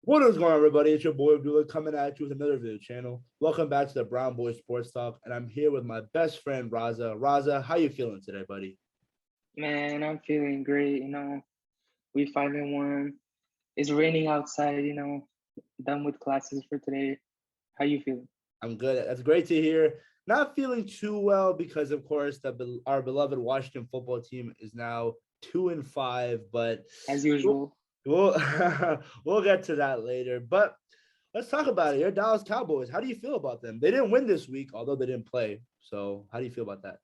What is going on, everybody? It's your boy Abdullah coming at you with another video channel. Welcome back to the Brown Boy Sports Talk, and I'm here with my best friend Raza. Raza, how you feeling today, buddy? Man, I'm feeling great. We 5-1. It's raining outside. Done with classes for today. How you feeling? I'm good. That's great to hear. Not feeling too well because, of course, our beloved Washington football team is now 2-5. But As we'll usual. we'll, we'll get to that later. But let's talk about it. Your Dallas Cowboys. How do you feel about them? They didn't win this week, although they didn't play. So how do you feel about that?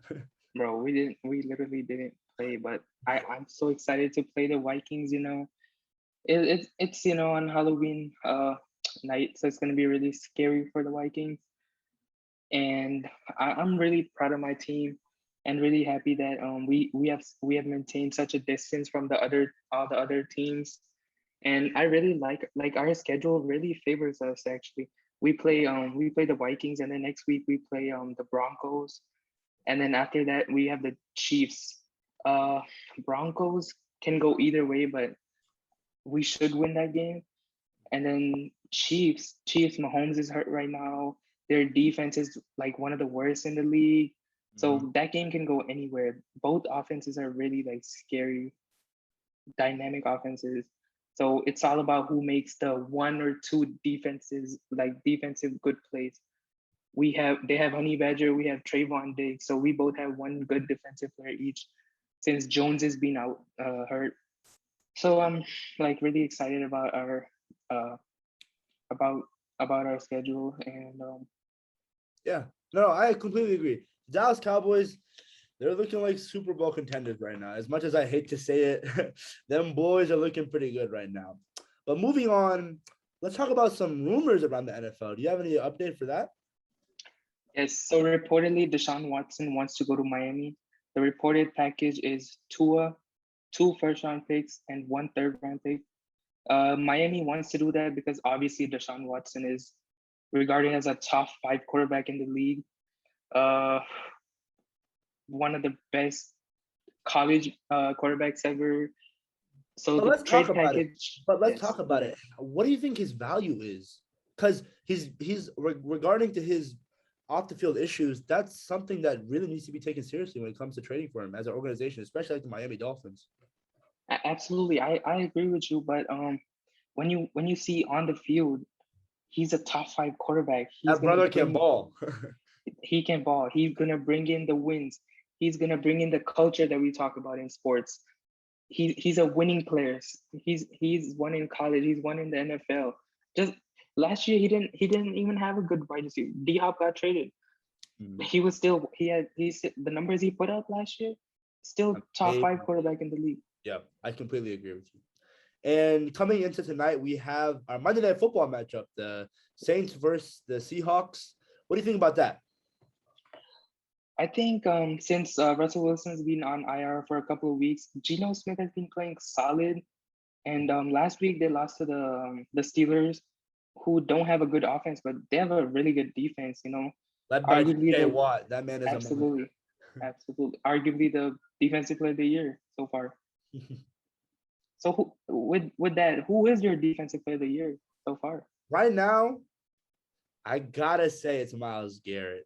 Bro, we literally didn't play, but I'm so excited to play the Vikings. It's on Halloween night, so it's gonna be really scary for the Vikings. And I'm really proud of my team and really happy that we have maintained such a distance from the other all the other teams. And I really like our schedule really favors us actually. We play the Vikings, and then next week we play the Broncos, and then after that we have the Chiefs. Uh Broncos can go either way, but we should win that game. And then Chiefs, Mahomes is hurt right now. Their defense is like one of the worst in the league. Mhm. So that game can go anywhere. Both offenses are really like scary, dynamic offenses. So it's all about who makes the one or two defensive good plays. They have Honey Badger, we have Trayvon Diggs. So we both have one good defensive player each since Jones has been out hurt. So I'm like really excited about our uh, about our schedule. And Yeah, no, I completely agree. Dallas Cowboys, they're looking like Super Bowl contenders right now. As much as I hate to say it, them boys are looking pretty good right now. But moving on, let's talk about some rumors around the NFL. Do you have any update for that? yes, so reportedly Deshaun Watson wants to go to Miami. The reported package is Tua, two first round picks, and one third round pick. Miami wants to do that because obviously Deshaun Watson is regarded as a top five quarterback in the league. Uh, One of the best college quarterbacks ever. So But the let's talk trade about it. package, But let's yes, talk go about ahead. it. What do you think his value is? Because regarding to his off the field issues, that's something that really needs to be taken seriously when it comes to trading for him as an organization, especially like the Miami Dolphins. Absolutely, I agree with you. But when you see on the field, he's a top five quarterback. That brother can ball. He can ball. He's gonna bring in the wins. He's gonna bring in the culture that we talk about in sports. He's a winning player. He's won in college. He's won in the NFL. Just last year, he didn't even have a good wide receiver. D Hop got traded. Mhm. He was still he had he's the numbers he put up last year. Still top five quarterback in the league. Yeah, I completely agree with you. And coming into tonight, we have our Monday Night Football matchup: the Saints versus the Seahawks. What do you think about that? I think since Russell Wilson's been on IR for a couple of weeks, Geno Smith has been playing solid. And last week they lost to the Steelers, who don't have a good offense, but they have a really good defense. Led by Arguably J.J. the Watt. That man is a monster. absolutely, absolutely, arguably the defensive player of the year so far. So with that, who is your defensive player of the year so far? Right now, I gotta say it's Myles Garrett.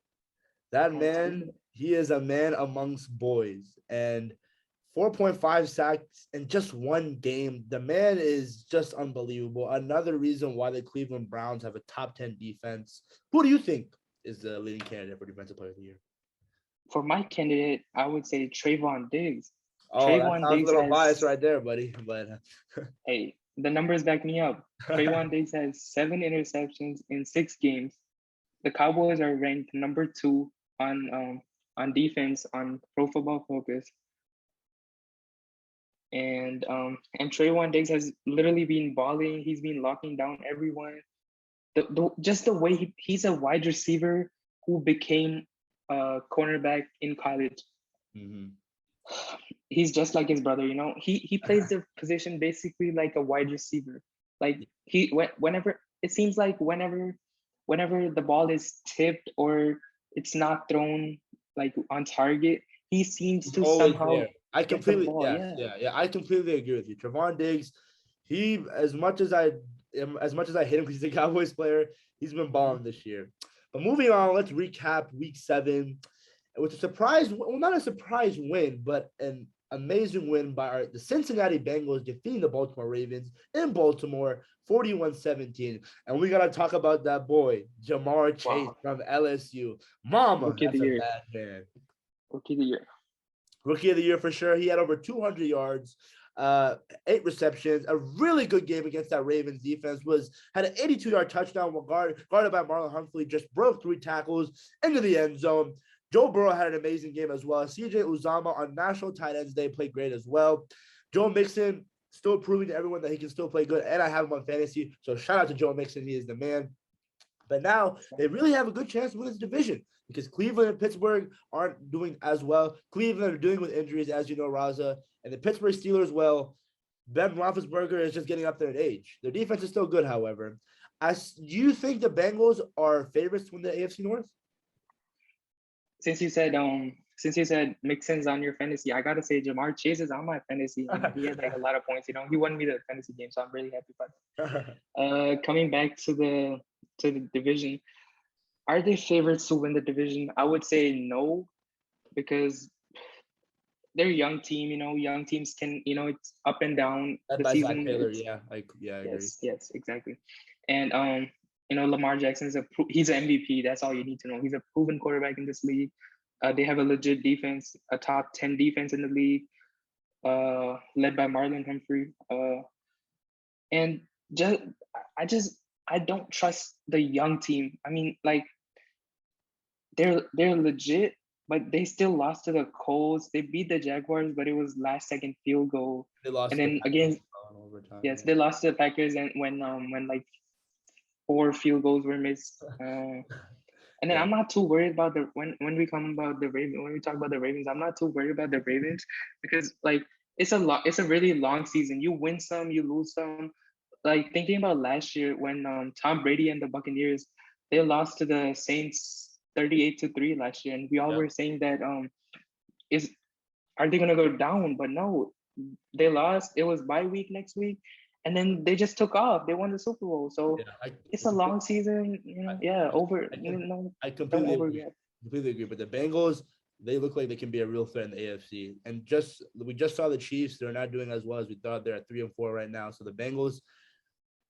That That's man, good. he is a man amongst boys. And 4.5 sacks in just one game. The man is just unbelievable. Another reason why the Cleveland Browns have a top 10 defense. Who do you think is the leading candidate for Defensive Player of the Year? For my candidate, I would say Trayvon Diggs. Oh, that Trayvon sounds a Diggs little biased has right there, buddy. But Hey, the numbers back me up. Trayvon Diggs has 7 interceptions in 6 games. The Cowboys are ranked number two on defense on Pro Football Focus, and Trayvon Diggs has literally been balling. He's been locking down everyone. Just the way he's a wide receiver who became a cornerback in college. Mhm. He's just like his brother. He plays the position basically like a wide receiver. Like whenever it seems like whenever the ball is tipped or it's not thrown like on target, he seems He's to always somehow there. I get the completely, ball. yes, Yeah, yeah, yeah. I completely agree with you. Trevon Diggs, he, as much as I as much as I hate him because he's a Cowboys player, he's been balling this year. But moving on, let's recap Week 7 with a surprise. Well, not a surprise win, but an amazing win by the Cincinnati Bengals defeating the Baltimore Ravens in Baltimore 41-17. And we got to talk about that boy, Jamar Chase from LSU. Mama, that's a bad man. Rookie of the year. Rookie of the year for sure. He had over 200 yards, 8 receptions, a really good game against that Ravens defense. Had an 82-yard touchdown guarded by Marlon Humphrey, just broke 3 tackles into the end zone. Joe Burrow had an amazing game as well. CJ Uzomah on National Tight Ends Day played great as well. Joe Mixon still proving to everyone that he can still play good, and I have him on fantasy. So shout out to Joe Mixon. He is the man. But now they really have a good chance to win this division because Cleveland and Pittsburgh aren't doing as well. Cleveland are dealing with injuries, as you know, Raza. And the Pittsburgh Steelers, well, Ben Roethlisberger is just getting up there in age. Their defense is still good, however. Do you think the Bengals are favorites to win the AFC North? Since you said Mixon's on your fantasy, I gotta say Jamar Chase is on my fantasy. He had like a lot of points. He won me the fantasy game, so I'm really happy about it. Coming back to the division, are they favorites to win the division? I would say no, because they're a young team. Young teams can, it's up and down. The season. Taylor, I agree. Yes, exactly. And Lamar Jackson's he's an MVP. That's all you need to know. He's a proven quarterback in this league. They have a legit defense, a top 10 defense in the league, led by Marlon Humphrey. And I don't trust the young team. I mean, like they're legit, but they still lost to the Colts. They beat the Jaguars, but it was last-second field goal. They lost. And then again, they lost to the Packers, and when like 4 field goals were missed. And then I'm not too worried about when we talk about the Ravens, I'm not too worried about the Ravens because like it's a really long season. You win some, you lose some. Like thinking about last year when Tom Brady and the Buccaneers, they lost to the Saints 38-3 last year, and we all were saying that are they gonna go down? But no, they lost. It was bye week next week. And then they just took off. They won the Super Bowl. So it's a long season. I completely agree. But the Bengals, they look like they can be a real threat in the AFC. And we just saw the Chiefs. They're not doing as well as we thought. They're at 3-4 right now. So the Bengals,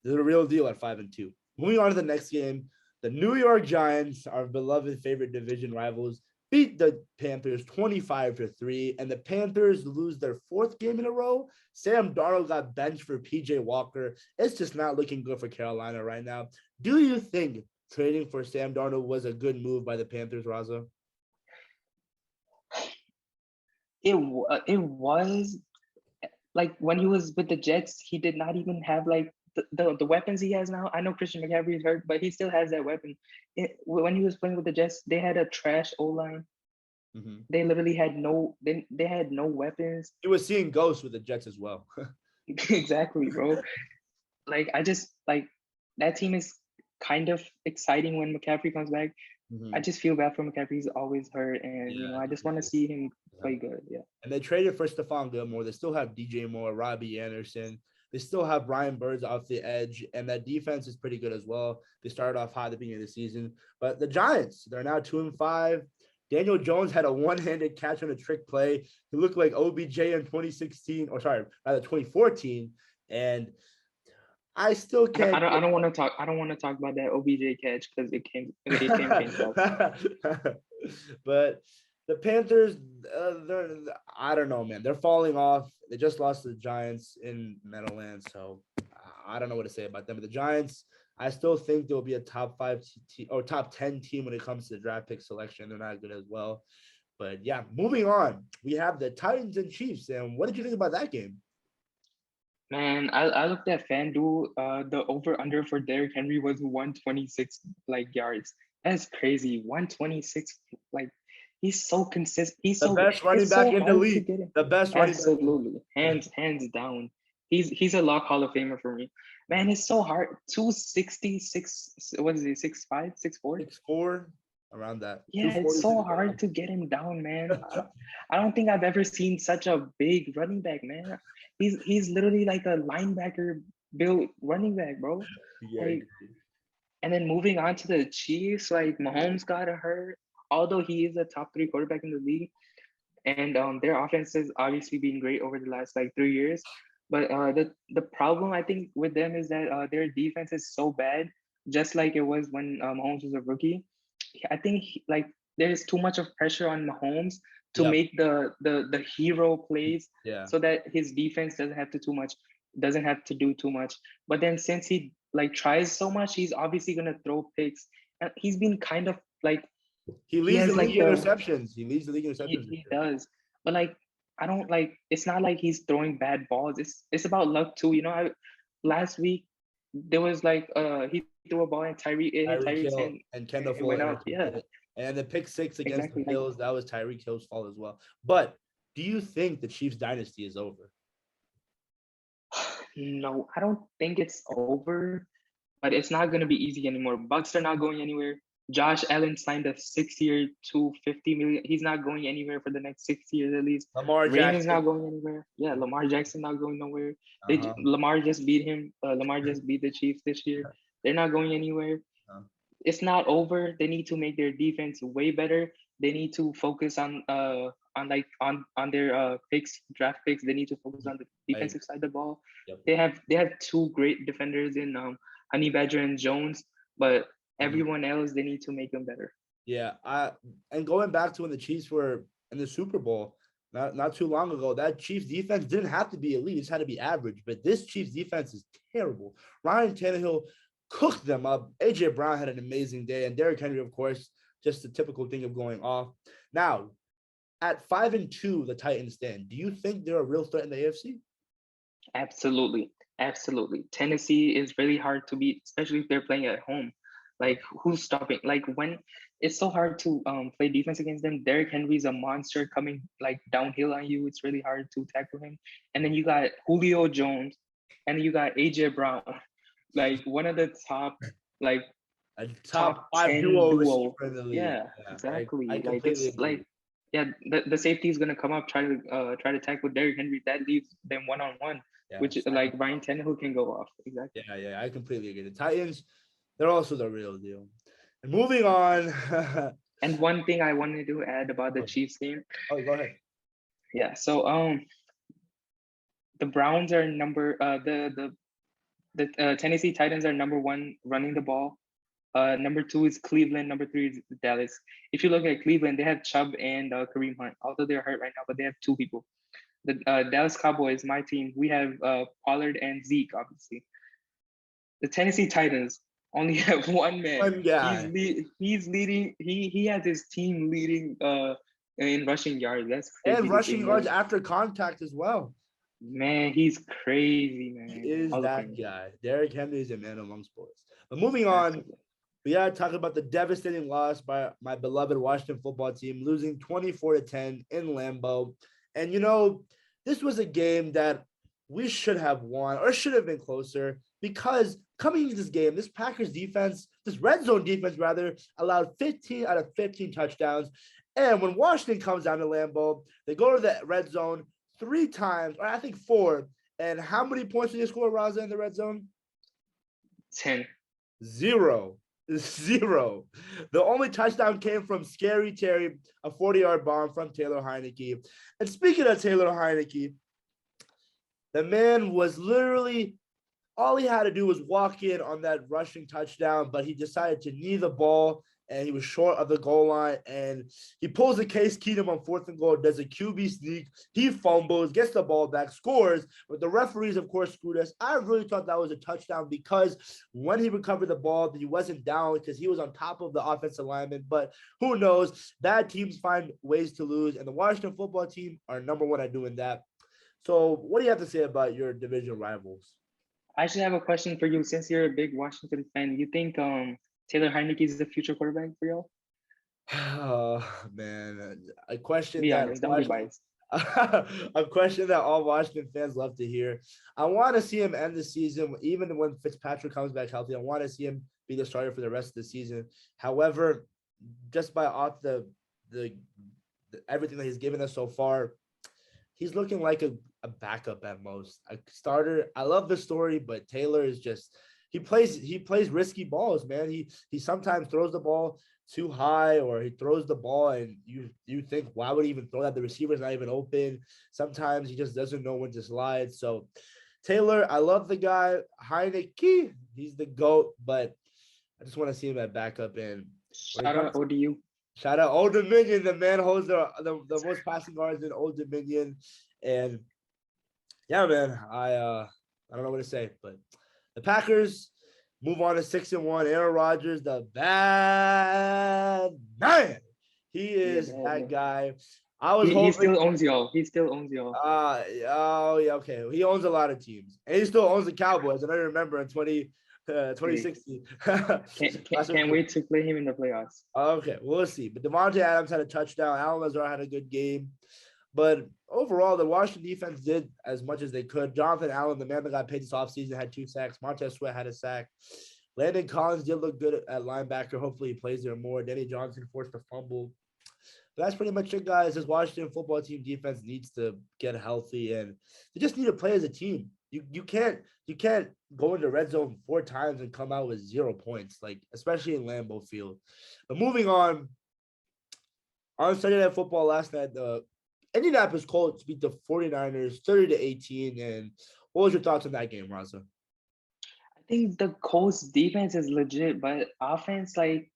they're the real deal at 5-2. Moving on to the next game, the New York Giants, our beloved favorite division rivals, beat the Panthers 25-3, and the Panthers lose their 4th game in a row. Sam Darnold got benched for PJ Walker. It's just not looking good for Carolina right now. Do you think trading for Sam Darnold was a good move by the Panthers, Raza? It was. Like when he was with the Jets, he did not even have like the weapons he has now. I know Christian McCaffrey is hurt, but he still has that weapon. When he was playing with the Jets, they had a trash O-line. Mm-hmm. They literally had they had no weapons. He was seeing ghosts with the Jets as well. Exactly, bro. Like I just like that team is kind of exciting when McCaffrey comes back. Mm-hmm. I just feel bad for McCaffrey. He's always hurt, and I just want to see him play good. Yeah. And they traded for Stephon Gilmore. They still have DJ Moore, Robbie Anderson. They still have Brian Burns off the edge, and that defense is pretty good as well. They started off high at the beginning of the season. But the Giants, they're now 2-5. Daniel Jones had a one-handed catch on a trick play. He looked like OBJ in 2014, and I still can't. I don't want to talk. I don't want to talk about that OBJ catch because it came But the Panthers, I don't know, man. They're falling off. They just lost to the Giants in Meadowlands, so I don't know what to say about them. But the Giants, I still think they'll be a top 5 or top 10 team when it comes to the draft pick selection. They're not good as well. But yeah, moving on, we have the Titans and Chiefs. And what did you think about that game? Man, I looked at FanDuel. The over/under for Derrick Henry was 126 yards. That's crazy. 126 He's so consistent. He's the best running back in the league. The best running back. Absolutely. Hands down. He's a lock Hall of Famer for me. Man, it's so hard. 266. What is he? 6'5", 6'4"? 6'4", around that. Yeah, it's so hard to get him down, man. I don't think I've ever seen such a big running back, man. He's literally like a linebacker built running back, bro. Yeah, Like, and then moving on to the Chiefs, like Mahomes got hurt, although he is a top three quarterback in the league, and their offense has obviously been great over the last like 3 years. But the problem I think with them is that their defense is so bad, just like it was when Mahomes was a rookie. I think like there's too much of pressure on Mahomes to yep, make the hero plays, yeah. so that his defense doesn't have to do too much. But then since he like tries so much, he's obviously gonna throw picks, and he's been kind of like He he leads the has like league in the interceptions. He leads the league in interceptions this he year. does, but like I don't like. It's not like he's throwing bad balls. It's about luck too. Last week there was like he threw a ball and it hit Tyreek Tyreek's Hill hand. and Kendall It Fuller went out. Yeah, intercepted it. And the pick six against the exactly. Like Bills, that was Tyreek Hill's fault as well. But do you think the Chiefs dynasty is over? no, I don't think it's over, but it's not gonna be easy anymore. Bucks are not going anywhere. Josh Allen signed a 6 year, 250 million. He's not going anywhere for the next 6 years at least. Lamar Rain is Jackson. not going anywhere. Yeah, Lamar Jackson not going nowhere. Uh-huh. Lamar just beat him. Lamar just beat the Chiefs this year. They're not going anywhere. Uh, It's not over. They need to make their defense way better. They need to focus on their picks, draft picks. They need to focus on the I, defensive side of the ball. yep. They have two great defenders in Honey Badger and Jones, but Mhm. everyone else they need to make them better. Yeah. And going back to when the Chiefs were in the Super Bowl, not too long ago, that Chiefs defense didn't have to be elite, it just had to be average. But this Chiefs defense is terrible. Ryan Tannehill cooked them up. AJ Brown had an amazing day, and Derrick Henry, of course, just the typical thing of going off. Now, at 5-2, the Titans stand. Do you think they're a real threat in the AFC? Absolutely. Absolutely. Tennessee is really hard to beat, especially if they're playing at home. Like who's stopping? Like when it's so hard to play defense against them. Derrick Henry's a monster coming like downhill on you. It's really hard to tackle him. And then you got Julio Jones, and you got AJ Brown, like one of the like A top top five 10 duo receiver duo. in the league. Yeah, Yeah, I exactly. Like completely it's agree. like yeah, the safety is gonna come up try to tackle Derrick Henry. That leaves them one on one, Yeah, which like Ryan Tannehill can go off. Exactly. yeah, I completely agree. The Titans, they're also the real deal. And moving on. And one thing I wanted to add about the Chiefs game. Oh, go ahead. Yeah. So the Browns are the Tennessee Titans are number one running the ball. Number two is Cleveland. Number three is Dallas. If you look at Cleveland, they have Chubb and Kareem Hunt, although they're hurt right now, but they have two people. The Dallas Cowboys, my team, we have Pollard and Zeke, obviously. The Tennessee Titans only have one man. One guy. He's leading. He has his team leading in rushing yards. That's And crazy to rushing think. yards after contact as well. Man, he's crazy, He man. is Hall of that Fame. guy. Derrick Henry is a man among sports. But moving on, Absolutely. we got to talk about the devastating loss by my beloved Washington football team, losing 24-10 in Lambeau. And, this was a game that we should have won or should have been closer because coming into this game, this Packers defense, this red zone defense, rather, allowed 15 out of 15 touchdowns. And when Washington comes down to Lambeau, they go to the red zone 3 times, or I think 4. And how many points did they score, Raza, in the red zone? 10. 0. 0. The only touchdown came from Scary Terry, a 40-yard bomb from Taylor Heineke. And speaking of Taylor Heineke, the man was literally all he had to do was walk in on that rushing touchdown, but he decided to knee the ball and he was short of the goal line. And he pulls a Case Keenum on 4th and goal, does a QB sneak. He fumbles, gets the ball back, scores. But the referees, of course, screwed us. I really thought that was a touchdown because when he recovered the ball, he wasn't down because he was on top of the offensive lineman. But who knows? Bad teams find ways to lose. And the Washington football team are number one at doing that. So what do you have to say about your division rivals? I actually have a question for you. Since you're a big Washington fan, you think Taylor Heineke is the future quarterback for y'all? Oh man, a question Be that honest. Don't be biased. a question that all Washington fans love to hear. I want to see him end the season, even when Fitzpatrick comes back healthy. I want to see him be the starter for the rest of the season. However, just by off the everything that he's given us so far, he's looking like a backup at most. A starter, I love the story, but Taylor is just he plays risky balls, man. He sometimes throws the ball too high, or he throws the ball and you think, why would he even throw that? The receiver's not even open. Sometimes he just doesn't know when to slide. So Taylor, I love the guy. Heineke, he's the GOAT, but I just want to see him at backup. And when it Shout out comes, ODU. shout out Old Dominion, the man holds the most passing yards in Old Dominion. And yeah, man, I don't know what to say, but the Packers move on to 6-1. Aaron Rodgers, the bad man. He Yeah, is bad, that man. guy. I was He hoping. still owns y'all. He still owns y'all. Oh yeah, okay. He owns a lot of teams, and he still owns the Cowboys. And I remember in 2016. Can't wait to play him in the playoffs. Okay, we'll see. But Devontae Adams had a touchdown. Allen Lazard had a good game. But overall, the Washington defense did as much as they could. Jonathan Allen, the man that got paid this offseason, had 2 sacks. Montez Sweat had a sack. Landon Collins did look good at linebacker. Hopefully, he plays there more. Denny Johnson forced a fumble. But that's pretty much it, guys. This Washington football team defense needs to get healthy, and they just need to play as a team. You can't go into red zone 4 times and come out with 0 points, like especially in Lambeau Field. But moving on Sunday Night Football last night, the Indianapolis Colts beat the 49ers 30-18. And what was your thoughts on that game, Raza? I think the Colts defense is legit, but offense, like,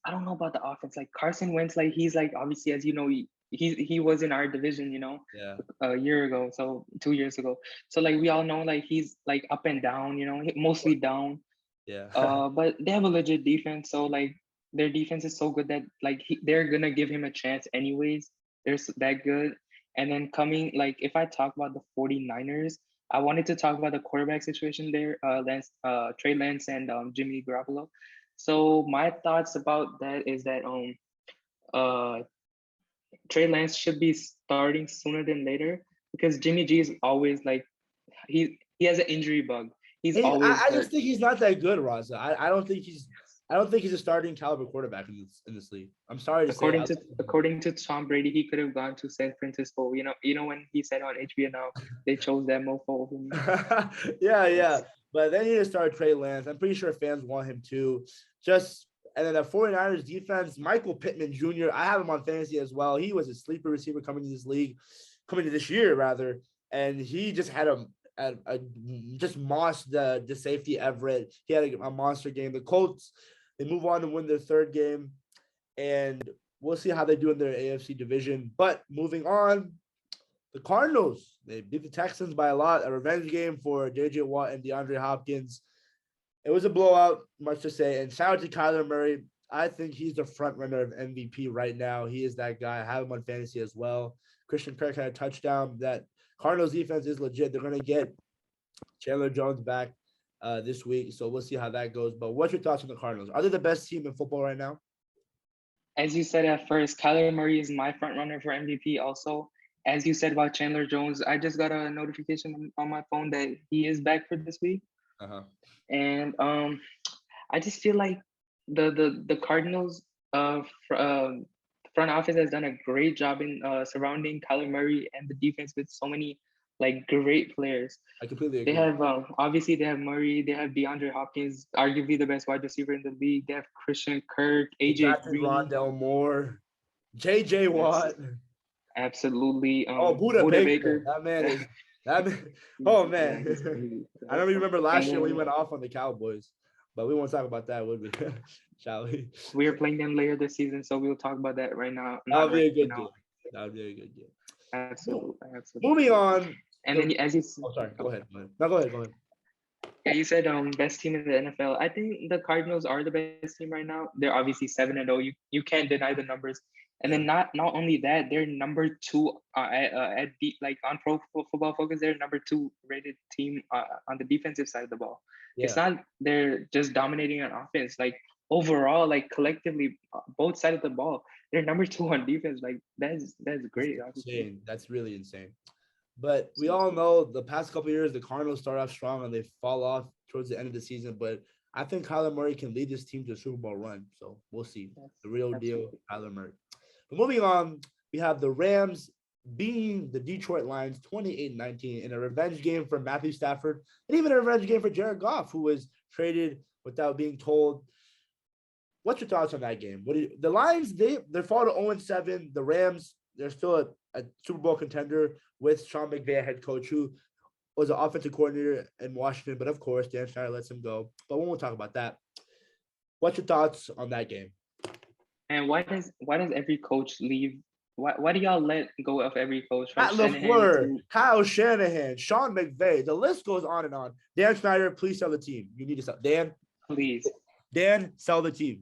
I don't know about the offense. Like Carson Wentz, like he's like obviously, as you know, he was in our division, Yeah. a year ago, so 2 years ago. So like we all know, like he's like up and down, mostly down. Yeah. But they have a legit defense, so like their defense is so good that like they're gonna give him a chance anyways. They're that good. And then coming like if I talk about the 49ers, I wanted to talk about the quarterback situation there, Trey Lance and Jimmy Garoppolo. So my thoughts about that is that uh Trey Lance should be starting sooner than later because Jimmy G is always like he has an injury bug. He's always I hurt. just think he's not that good, Raza. I don't think he's a starting caliber quarterback in this league. I'm sorry to say. According to Tom Brady, he could have gone to San Francisco. When he said on HBO now they chose that mofo over me. Yeah. But then he just started Trey Lance. I'm pretty sure fans want him too. And then the 49ers defense, Michael Pittman Jr., I have him on fantasy as well. He was a sleeper receiver coming to this year rather, and he just had just mossed the safety Everett. He had a monster game. The Colts, they move on to win their 3rd game, and we'll see how they do in their AFC division. But moving on, the Cardinals, they beat the Texans by a lot. A revenge game for J.J. Watt and DeAndre Hopkins. It was a blowout, much to say. And shout out to Kyler Murray. I think he's the front runner of MVP right now. He is that guy. I have him on fantasy as well. Christian Kirk had a touchdown. That Cardinals defense is legit. They're going to get Chandler Jones back this week. So we'll see how that goes. But what's your thoughts on the Cardinals? Are they the best team in football right now? As you said at first, Kyler Murray is my front runner for MVP also. As you said about Chandler Jones, I just got a notification on my phone that he is back for this week. Uh-huh. And I just feel like the Cardinals front office has done a great job in surrounding Kyler Murray and the defense with so many like great players. I completely agree. They have obviously they have Murray, they have DeAndre Hopkins, arguably the best wide receiver in the league. They have Christian Kirk, AJ Green, Rondell Moore, JJ Watt. Absolutely. Buddha Baker. That man. Oh man. I don't even remember last year when he went off on the Cowboys, but we won't talk about that, would we? Shall we? We are playing them later this season, so we'll talk about that right now. That'll be a good game. That'll be a good game. Absolutely. Moving on. And then as you sorry, go ahead. No, go ahead. Yeah, you said best team in the NFL. I think the Cardinals are the best team right now. They're obviously 7-0. You can't deny the numbers. And then not only that, they're number 2 on Pro Football Focus. They're number 2 rated team on the defensive side of the ball. Yeah. It's not they're just dominating on offense. Like overall, like collectively, both sides of the ball, they're number 2 on defense. Like that's great. Insane. That's really insane. But we all know the past couple of years, the Cardinals start off strong and they fall off towards the end of the season. But I think Kyler Murray can lead this team to a Super Bowl run. So we'll see. The real deal, Kyler Murray. But moving on, we have the Rams beating the Detroit Lions 28-19 in a revenge game for Matthew Stafford and even a revenge game for Jared Goff, who was traded without being told. What's your thoughts on that game? The Lions, they fall to 0-7. The Rams, they're still a Super Bowl contender with Sean McVay, head coach, who was an offensive coordinator in Washington, but of course, Dan Snyder lets him go. But we won't talk about that. What's your thoughts on that game? And why does every coach leave? Why do y'all let go of every coach? Matt LaFleur, Kyle Shanahan, Sean McVay. The list goes on and on. Dan Snyder, please sell the team. You need to sell. Dan, sell the team.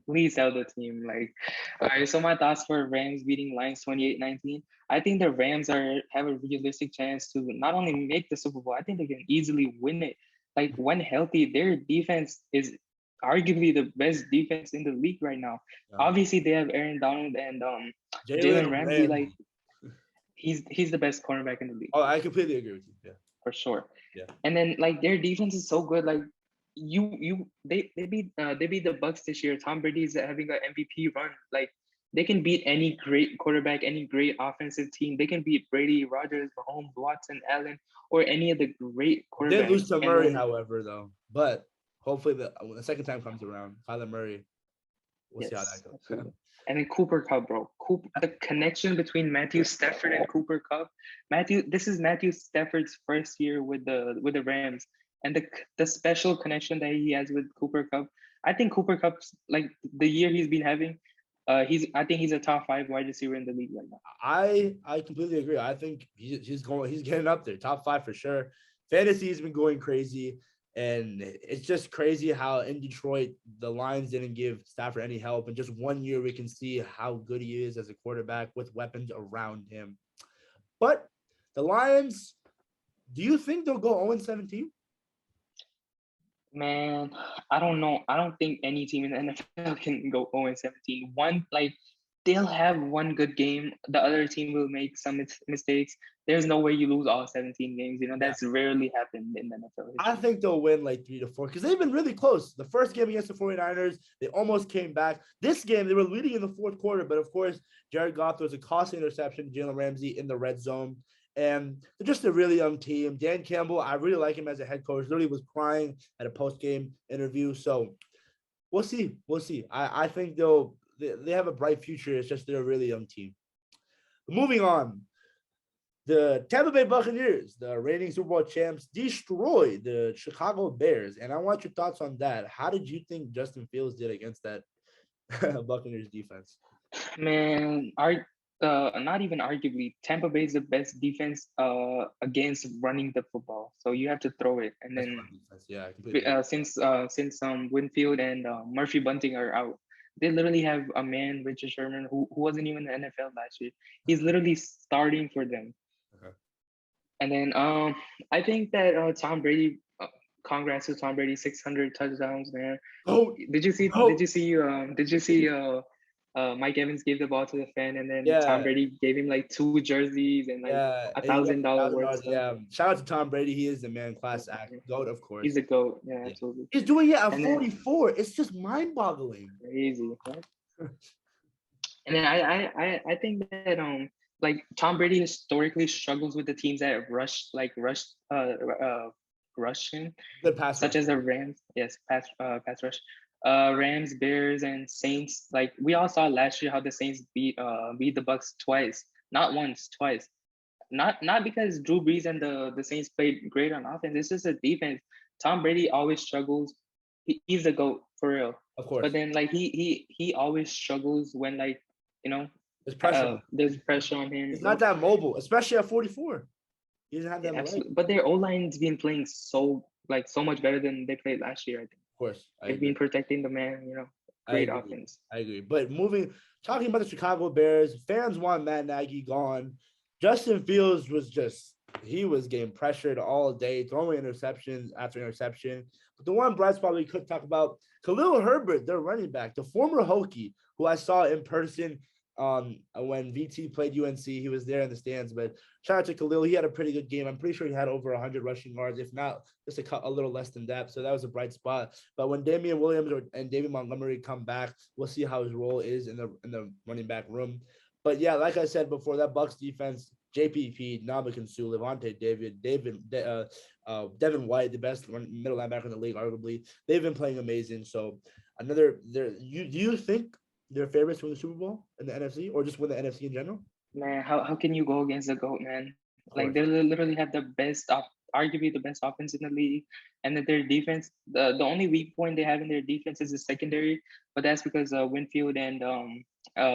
Please sell the team. Like, all right. So my thoughts for Rams beating Lions 28-19. I think the Rams have a realistic chance to not only make the Super Bowl, I think they can easily win it. Like, when healthy, their defense is arguably the best defense in the league right now. Yeah. Obviously, they have Aaron Donald and Jalen Ramsey. Like, he's the best cornerback in the league. Oh, I completely agree with you. Yeah, for sure. Yeah. And then like their defense is so good. Like they beat the Bucs this year. Tom Brady is having an MVP run. Like, they can beat any great quarterback, any great offensive team. They can beat Brady, Rodgers, Mahomes, Watson, Allen, or any of the great quarterbacks. They lose to Murray, however, though. But hopefully, when the second time comes around, Kyler Murray, we'll see how that goes. Absolutely. And then Cooper Kupp, bro. The connection between Matthew Stafford and Cooper Kupp. This is Matthew Stafford's first year with the Rams, and the special connection that he has with Cooper Kupp. I think Cooper Kupp's, like, the year he's been having, I think he's a top 5 wide receiver in the league right now. I completely agree. I think he's getting up there, top 5 for sure. Fantasy has been going crazy. And it's just crazy how in Detroit, the Lions didn't give Stafford any help. In just 1 year, we can see how good he is as a quarterback with weapons around him. But the Lions, do you think they'll go 0-17? Man, I don't know. I don't think any team in the NFL can go 0-17. They'll have one good game. The other team will make some mistakes. There's no way you lose all 17 games. That's rarely happened in the NFL. I think they'll win like 3 to 4 because they've been really close. The first game against the 49ers, they almost came back. This game, they were leading in the fourth quarter. But, of course, Jared Goff throws a costly interception, Jalen Ramsey in the red zone. And they're just a really young team. Dan Campbell, I really like him as a head coach. Literally was crying at a post-game interview. So we'll see. I think they have a bright future. It's just they're a really young team. Moving on, the Tampa Bay Buccaneers, the reigning Super Bowl champs, destroyed the Chicago Bears. And I want your thoughts on that. How did you think Justin Fields did against that Buccaneers defense? Man, not even arguably, Tampa Bay is the best defense against running the football. So you have to throw it. And then since Winfield and Murphy Bunting are out, they literally have a man, Richard Sherman, who wasn't even in the NFL last year. He's literally starting for them. Okay. And then I think that Tom Brady, congrats to Tom Brady, 600 touchdowns, man. Oh, did you see Mike Evans gave the ball to the fan, and then Tom Brady gave him like 2 jerseys and like $1,000 worth. Yeah, shout out to Tom Brady. He is the man, class act, GOAT, of course. He's a GOAT. Yeah, absolutely. He's doing it at 44. It's just mind-boggling. Crazy. Right? And then I think that like Tom Brady historically struggles with the teams that rush him. Good pass such rush. As the Rams. Yes, pass rush. Rams, Bears, and Saints. Like, we all saw last year how the Saints beat the Bucs twice, not once, twice. Not because Drew Brees and the Saints played great on offense. It's just a defense. Tom Brady always struggles. He's the GOAT for real. Of course. But then like he always struggles when there's pressure. There's pressure on him. He's not that mobile, especially at 44. He doesn't have that. Absolutely. But their O-line's been playing so much better than they played last year, I think. Of course. They've been protecting the man, great offense. I agree. But talking about the Chicago Bears, fans want Matt Nagy gone. Justin Fields he was getting pressured all day, throwing interceptions after interception. But the one bright spot we could talk about, Khalil Herbert, their running back, the former Hokie, who I saw in person when VT played UNC. He was there in the stands. But shout out to Khalil. He had a pretty good game. I'm pretty sure he had over 100 rushing yards, if not just a little less than that. So that was a bright spot. But when Damian Williams and David Montgomery come back, we'll see how his role is in the running back room. But yeah, like I said before, that Bucs defense, JPP, Ndamukong, Levante Devin White, the best middle linebacker in the league, arguably. They've been playing amazing. So do you think they're favorites to win the Super Bowl in the NFC or just win the NFC in general? Man, how can you go against the GOAT, man? Of Like course. they literally have the best, arguably the best offense in the league, and that their defense, the only weak point they have in their defense is the secondary, but that's because Winfield and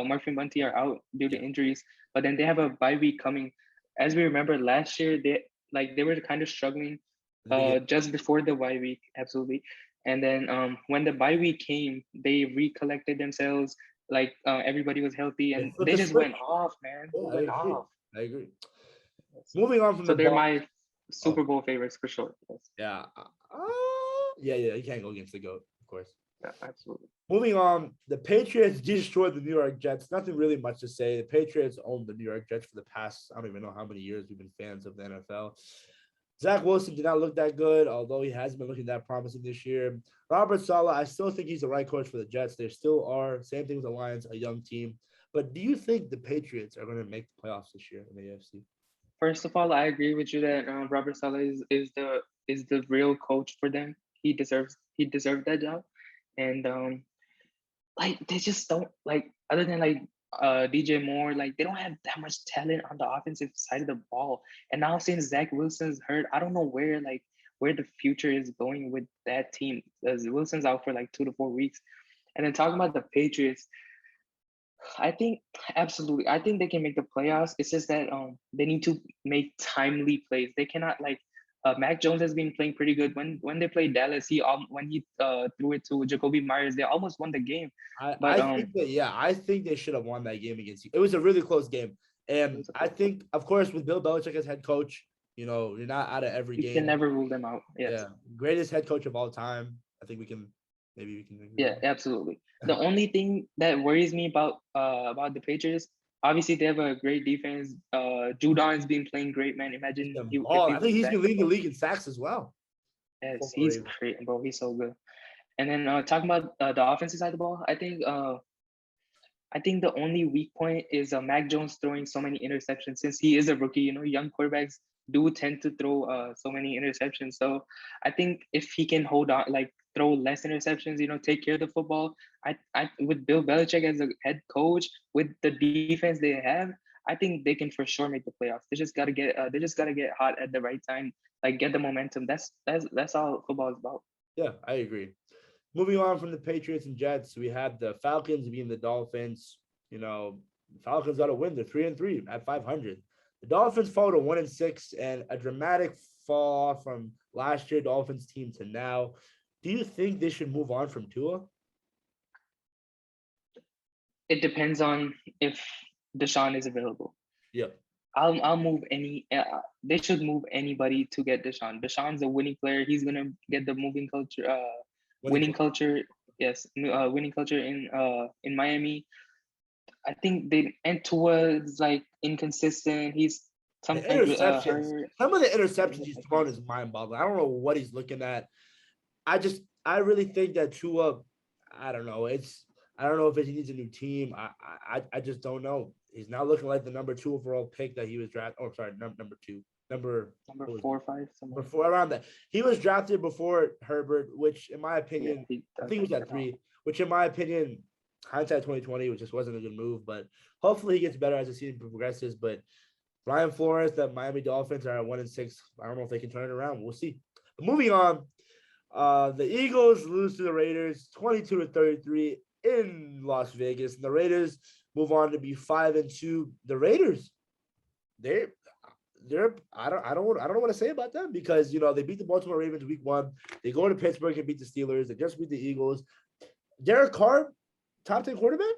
Marvin Bagley are out due to Yeah. injuries. But then they have a bye week coming. As we remember last year, they were kind of struggling just before the bye week, absolutely. And then when the bye week came, they recollected themselves. Like everybody was healthy, They and flipped they the just switch. went off, man. They Yeah, I went agree. off. I agree. Moving on from So the they're Bucs. my Oh, Super Bowl favorites for sure. Yes. yeah. Yeah. You can't go against the GOAT, of course. Yeah, absolutely. Moving on, the Patriots destroyed the New York Jets. Nothing really much to say. The Patriots owned the New York Jets for the past, I don't even know how many years we've been fans of the NFL. Zach Wilson did not look that good, although he hasn't been looking that promising this year. Robert Saleh, I still think he's the right coach for the Jets. They still are. Same thing with the Lions, a young team. But do you think the Patriots are going to make the playoffs this year in the AFC? First of all, I agree with you that Robert Saleh is the real coach for them. He deserves that job, and like they just don't like other than like DJ Moore, like they don't have that much talent on the offensive side of the ball. And now since Zach Wilson's hurt, I don't know where the future is going with that team. As Wilson's out for like 2 to 4 weeks. And then talking about the Patriots, I think absolutely. I think they can make the playoffs. It's just that they need to make timely plays. They cannot like Mac Jones has been playing pretty good. When they played Dallas, when he threw it to Jacoby Myers, they almost won the game. But I think they should have won that game against you. It was a really close game. And I think, of course, with Bill Belichick as head coach, you're not out of every you game. can never rule them out. Yes. Yeah. Greatest head coach of all time. I think maybe we can agree. Yeah, absolutely. The only thing that worries me about the Patriots, obviously they have a great defense. Judon's been playing great, man. Imagine if he I was think he's back. been leading the league in sacks as well. Yes, he's great, bro. He's so good. And then talking about the offensive side of the ball, I think the only weak point is Mac Jones throwing so many interceptions since he is a rookie. Young quarterbacks do tend to throw so many interceptions. So I think if he can hold on, like throw less interceptions, take care of the football. I with Bill Belichick as a head coach, with the defense they have, I think they can for sure make the playoffs. They just gotta get hot at the right time, like get the momentum. That's all football is about. Yeah, I agree. Moving on from the Patriots and Jets, we have the Falcons being the Dolphins. The Falcons got to win. They're 3-3 at 500. The Dolphins fall to 1-6 and a dramatic fall off from last year Dolphins team to now. Do you think they should move on from Tua? It depends on if Deshaun is available. Yep. I'll move any. They should move anybody to get Deshaun. Deshaun's a winning player. He's gonna get the moving culture. Winning culture. Yes, winning culture in Miami. I think Tua is like inconsistent. He's sometimes hurt. Some of the interceptions he's thrown is mind-boggling. I don't know what he's looking at. I really think that Tua, I don't know. I don't know if he needs a new team. I just don't know. He's not looking like the number 2 overall pick that he was drafted. Oh, sorry, number 2. Number 4 or 5, somewhere. Before around that. He was drafted before Herbert, which in my opinion, I think he was at 3, which in my opinion, hindsight 2020, which just wasn't a good move. But hopefully he gets better as the season progresses. But Brian Flores, the Miami Dolphins are at 1-6. I don't know if they can turn it around. We'll see. But moving on, the Eagles lose to the Raiders 22-33 in Las Vegas. And the Raiders move on to be 5-2. The Raiders, they're I don't know what to say about them because they beat the Baltimore Ravens week 1. They go to Pittsburgh and beat the Steelers. They just beat the Eagles. Derek Carr, top 10 quarterback?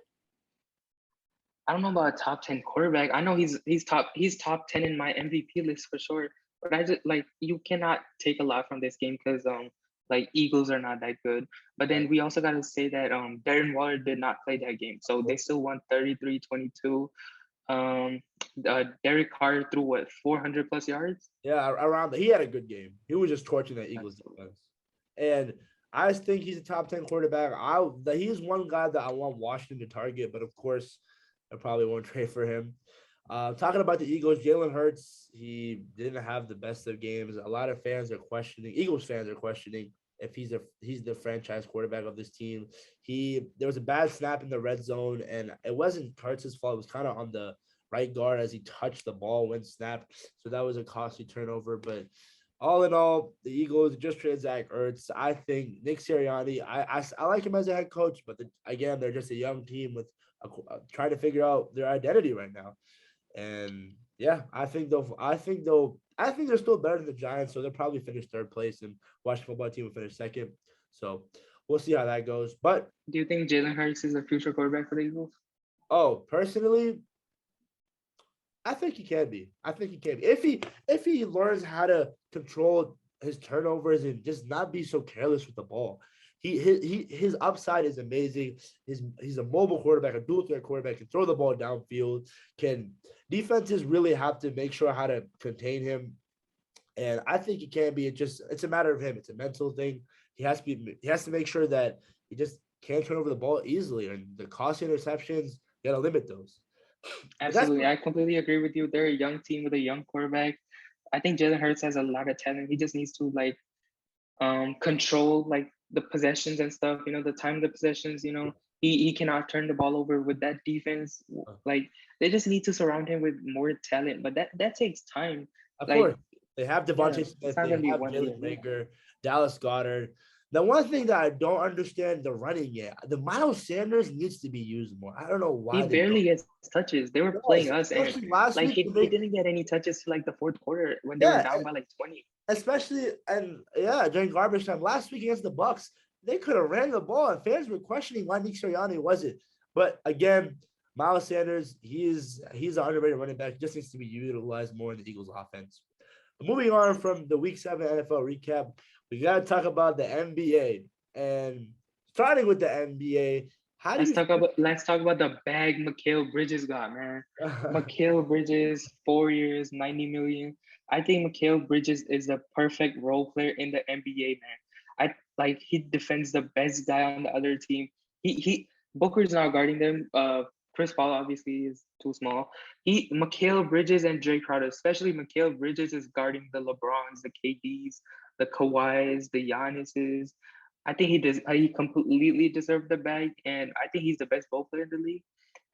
I don't know about a top 10 quarterback. I know he's top 10 in my MVP list for sure. But I just you cannot take a lot from this game because Eagles are not that good. But then we also got to say that Darren Waller did not play that game, so they still won 33-22. Derek Carr threw 400 plus yards. Yeah, around that. He had a good game. He was just torching the Eagles defense, and I think he's a top 10 quarterback. He's one guy that I want Washington to target, but of course, I probably won't trade for him. Talking about the Eagles, Jalen Hurts, he didn't have the best of games. A lot of fans are questioning, Eagles fans are questioning if he's the franchise quarterback of this team. There was a bad snap in the red zone, and it wasn't Hurts' fault. It was kind of on the right guard as he touched the ball when snapped. So that was a costly turnover. But all in all, the Eagles just traded Zach Ertz. I think Nick Sirianni, I like him as a head coach, but again, they're just a young team with trying to figure out their identity right now. And yeah, I think they're still better than the Giants, so they'll probably finish third place, and Washington football team will finish second. So we'll see how that goes. But Do you think Jalen Hurts is a future quarterback for the Eagles? personally, I think he can be. I think he can be. If he learns how to control his turnovers and just not be so careless with the ball. His upside is amazing. He's a mobile quarterback, a dual threat quarterback, can throw the ball downfield. Can defenses really have to make sure how to contain him? And I think he can be. It's a matter of him. It's a mental thing. He has to make sure that he just can't turn over the ball easily. And the costly interceptions, you gotta limit those. Absolutely. I completely agree with you. They're a young team with a young quarterback. I think Jalen Hurts has a lot of talent. He just needs to control like the possessions and stuff, the time of the possessions, he cannot turn the ball over with that defense. Like they just need to surround him with more talent, but that takes time. Of Like, course, they have Devontae Smith, they have Jalen Rager, Dallas Goedert. The one thing that I don't understand the running yet, the Miles Sanders needs to be used more. I don't know why he barely gets touches. They were playing us, and last like week he didn't get any touches to like the fourth quarter when they were down by like 20. Especially during garbage time last week against the Bucs, they could have ran the ball, and fans were questioning why Nick Sirianni wasn't. But again, Miles Sanders, he's an underrated running back. He just needs to be utilized more in the Eagles' offense. But moving on from the Week 7 NFL recap, we got to talk about the NBA. And starting with the NBA, let's talk about the bag Mikal Bridges got, man. Mikal Bridges, 4 years, 90 million. I think Mikal Bridges is the perfect role player in the NBA, man. He defends the best guy on the other team. He Booker's not guarding them. Chris Paul obviously is too small. Mikal Bridges and Jay Crowder, especially Mikal Bridges, is guarding the LeBrons, the KDs, the Kawhis, the Giannis's. I think he does. He completely deserved the bag, and I think he's the best ball player in the league.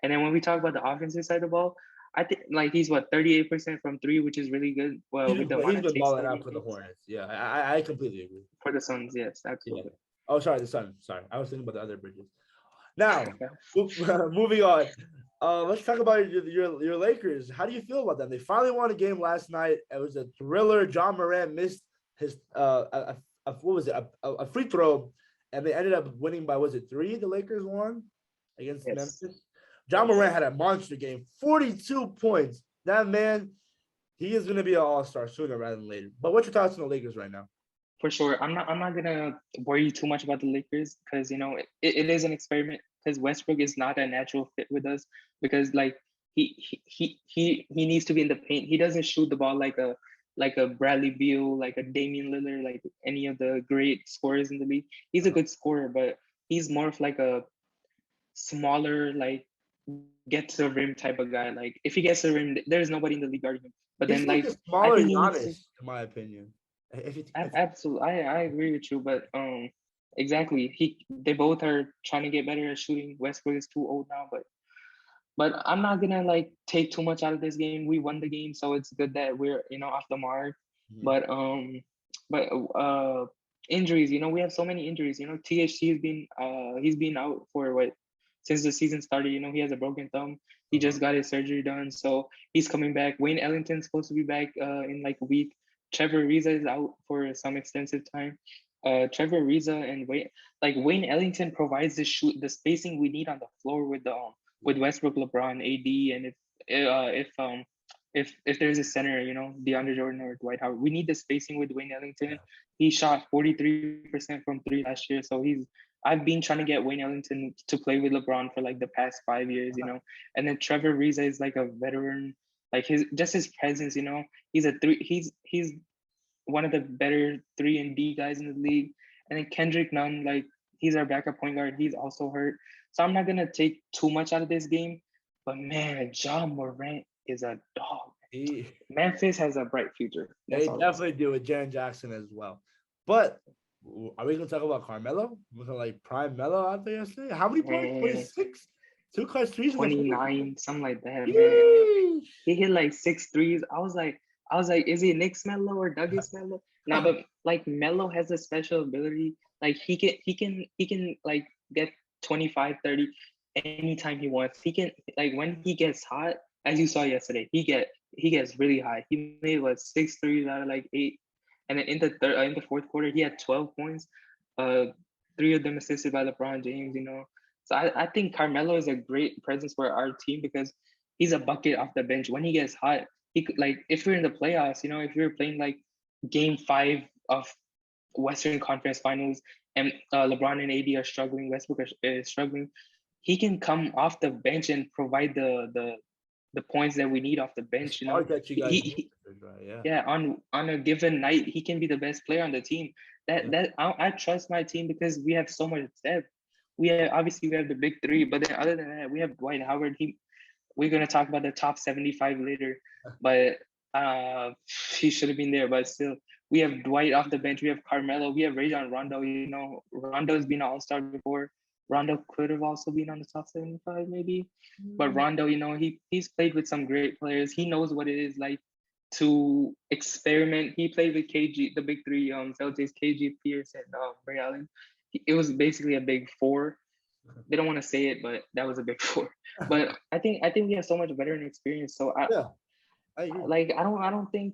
And then when we talk about the offensive side of the ball, I think he's 38% from three, which is really good. Well, he's been balling out for the Hornets. Yeah, I completely agree. For the Suns, yes, absolutely. Yeah. Oh, sorry, the Suns. Sorry, I was thinking about the other Bridges. Now, moving on. Let's talk about your Lakers. How do you feel about them? They finally won a game last night. It was a thriller. John Morant missed his a free throw, and they ended up winning by 3? The Lakers won against Memphis. John Morant had a monster game, 42 points. That man, he is going to be an all-star sooner rather than later. But what's your thoughts on the Lakers right now? For sure, I'm not gonna worry too much about the Lakers because it is an experiment because Westbrook is not a natural fit with us because he needs to be in the paint. He doesn't shoot the ball like a Bradley Beal, like a Damian Lillard, like any of the great scorers in the league. He's a good scorer, but he's more of like a smaller, like get to the rim type of guy. Like if he gets to the rim, there's nobody in the league guarding him. But he's then like a smaller Giannis, in my opinion. Absolutely, I agree with you, but exactly. They both are trying to get better at shooting. Westbrook is too old now, but I'm not gonna take too much out of this game. We won the game, so it's good that we're off the mark. Mm-hmm. But injuries, we have so many injuries. THT he's been out for since the season started. He has a broken thumb. He just got his surgery done, so he's coming back. Wayne Ellington's supposed to be back in a week. Trevor Ariza is out for some extensive time. Trevor Ariza and Wayne Ellington provides the spacing we need on the floor with Westbrook, LeBron, AD, and if there's a center, DeAndre Jordan or Dwight Howard, we need the spacing with Wayne Ellington. He shot 43% from three last year, so I've been trying to get Wayne Ellington to play with LeBron for the past 5 years, and then Trevor Ariza is a veteran. His presence, he's he's one of the better 3-and-D guys in the league. And then Kendrick Nunn, he's our backup point guard. He's also hurt. So I'm not gonna take too much out of this game. But man, John Morant is a dog. He, Memphis has a bright future. That's they all I'm saying. definitely do with Jaren Jackson as well. But are we gonna talk about Carmelo? We're gonna like prime Melo out there yesterday. How many points? Man, 26? Two clutch threes in the fourth. 29, something like that, man. Yeesh. He hit like 6 threes. I was like, is he Nick's Mello or Douglas Mello? Now, but like Mello has a special ability. Like he can like get 25, 30 anytime he wants. He can like when he gets hot, as you saw yesterday, he gets really high. He made what 6 threes out of like 8. And then in the fourth quarter, he had 12 points. Uh 3 of them assisted by LeBron James, you know. So I think Carmelo is a great presence for our team because he's a bucket off the bench. When he gets hot, he could like if you're in the playoffs, you know, if you're playing like game 5 of Western Conference Finals and LeBron and AD are struggling, Westbrook is struggling, he can come off the bench and provide the points that we need off the bench. You know, Hard that you guys need. Yeah. yeah, on a given night, he can be the best player on the team. I trust my team because we have so much depth. We have the big three, but then other than that, we have Dwight Howard. We're gonna talk about the top 75 later, but he should have been there. But still, we have Dwight off the bench. We have Carmelo. We have Rajon Rondo. You know, Rondo's been an All-Star before. Rondo could have also been on the top 75 maybe, but Rondo, you know, he's played with some great players. He knows what it is like to experiment. He played with KG, the big three, Celtics, KG, Pierce, and Ray Allen. It was basically a big four. They don't want to say it, but that was a big four. But I think we have so much veteran experience. So Yeah, I agree. like I don't think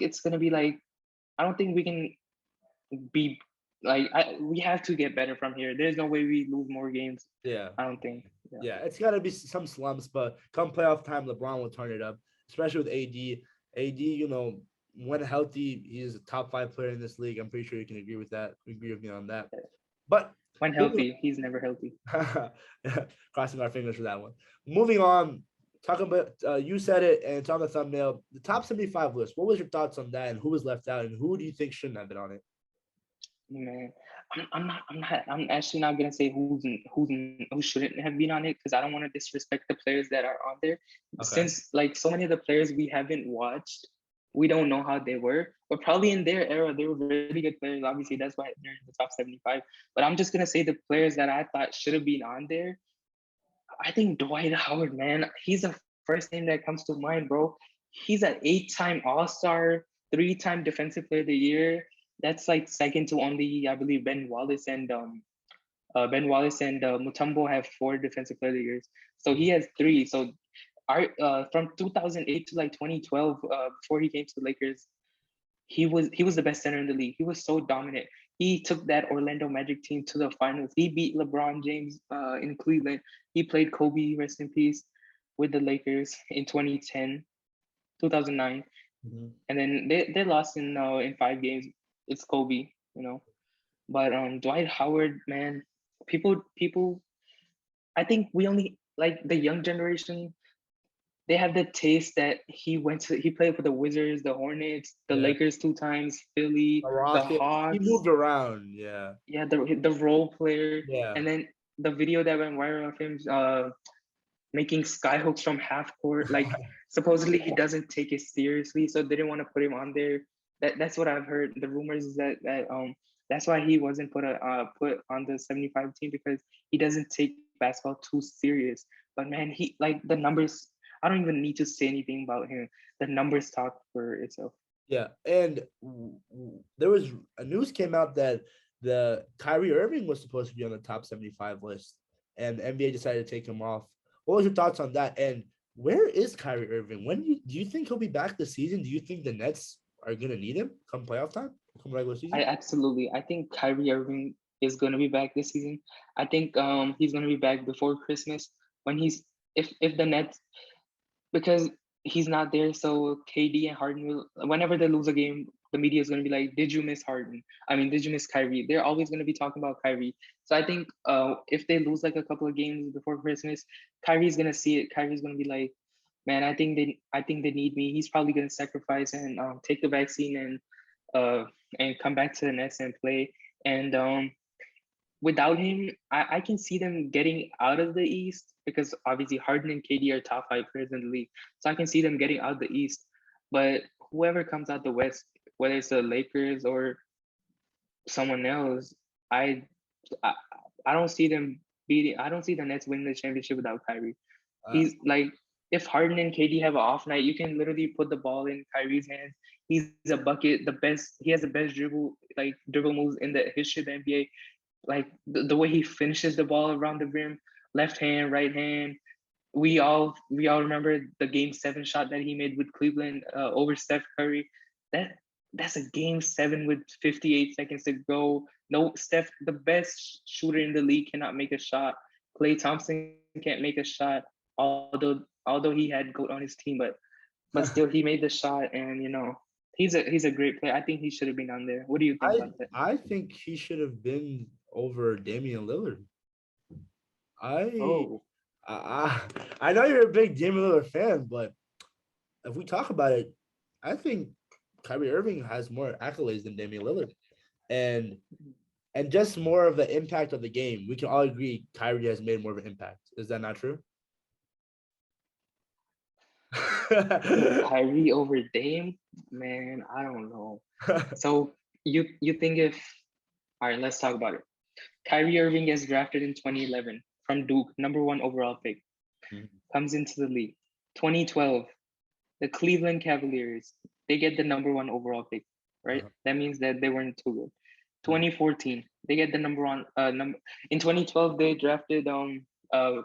it's gonna be like I don't think we can be like we have to get better from here. There's no way we lose more games. Yeah. I don't think. Yeah. Yeah, it's got to be some slumps, but come playoff time, LeBron will turn it up, especially with AD. AD, you know, when healthy, he's a top 5 player in this league. I'm pretty sure you can agree with that. Agree with me on that. But When healthy, he's never healthy. crossing our fingers for that one. Moving on, talking about you said it, and it's on the thumbnail. The top 75 list. What was your thoughts on that, and who was left out, and who do you think shouldn't have been on it? Man, I'm actually not gonna say who shouldn't have been on it because I don't want to disrespect the players that are on there. Okay. Since like so many of the players we haven't watched, we don't know how they were. But probably in their era, they were really good players. Obviously, that's why they're in the top 75. But I'm just gonna say the players that I thought should have been on there. I think Dwight Howard, man, he's the first name that comes to mind, bro. He's an 8-time All-Star, 3-time Defensive Player of the Year. That's like second to only, I believe, Ben Wallace and Mutombo have 4 Defensive Player of the Years. So he has 3. So our from 2008 to like 2012, before he came to the Lakers, he was the best center in the league. He was so dominant. He took that Orlando Magic team to the finals. He beat LeBron James in Cleveland. He played Kobe, rest in peace, with the Lakers in 2010, 2009. Mm-hmm. And then they lost in 5 games. It's Kobe, you know. But Dwight Howard, man, people I think we only like the young generation, they have the taste that he played for the Wizards, the Hornets, the Yeah. Lakers 2 times, Philly, The the Rockets. Hawks. He moved around. Yeah. Yeah, the role player. Yeah. And then the video that went viral of him making skyhooks from half court. Like supposedly he doesn't take it seriously, so they didn't want to put him on there. That's what I've heard. The rumors is that that's why he wasn't put on the 75 team because he doesn't take basketball too serious. But man, he like the numbers. I don't even need to say anything about him. The numbers talk for itself. Yeah, and there was a news came out that the Kyrie Irving was supposed to be on the top 75 list, and the NBA decided to take him off. What was your thoughts on that? And where is Kyrie Irving? Do you think he'll be back this season? Do you think the Nets are gonna need him come playoff time, come regular season? I think Kyrie Irving is gonna be back this season. I think he's gonna be back before Christmas when he's if the Nets, because he's not there. So KD and Harden will, whenever they lose a game, the media is going to be like, "Did you miss Harden? I mean, did you miss Kyrie?" They're always going to be talking about Kyrie. So I think if they lose like a couple of games before Christmas, Kyrie's going to see it. Kyrie's going to be like, "Man, I think they need me." He's probably going to sacrifice and take the vaccine and come back to the Nets and play. And without him, I can see them getting out of the East because obviously Harden and KD are top 5 players in the league. So I can see them getting out of the East. But whoever comes out the West, whether it's the Lakers or someone else, I I, I don't see them beating. I don't see the Nets winning the championship without Kyrie. Uh, He's like, if Harden and KD have an off night, you can literally put the ball in Kyrie's hands. He's a bucket, the best. He has the best dribble moves in the history of the NBA. Like the way he finishes the ball around the rim, left hand, right hand. We all remember the Game 7 shot that he made with Cleveland over Steph Curry. That that's a Game 7 with 58 seconds to go. No, Steph, the best shooter in the league, cannot make a shot. Klay Thompson can't make a shot, although he had GOAT on his team, but still he made the shot, and he's a great player. I think he should have been on there. What do you think I about that? I think he should have been over Damian Lillard. I Oh, I I know you're a big Damian Lillard fan, but if we talk about it, I think Kyrie Irving has more accolades than Damian Lillard, and and just more of the impact of the game. We can all agree Kyrie has made more of an impact. Is that not true? Kyrie over Dame, man, I don't know. So you think if all right, let's talk about it. Kyrie Irving gets drafted in 2011 from Duke, #1 overall pick, comes into the league. 2012, the Cleveland Cavaliers, they get the #1 overall pick, right? Uh-huh. That means that they weren't too good. 2014, they get the #1 number. In 2012, they drafted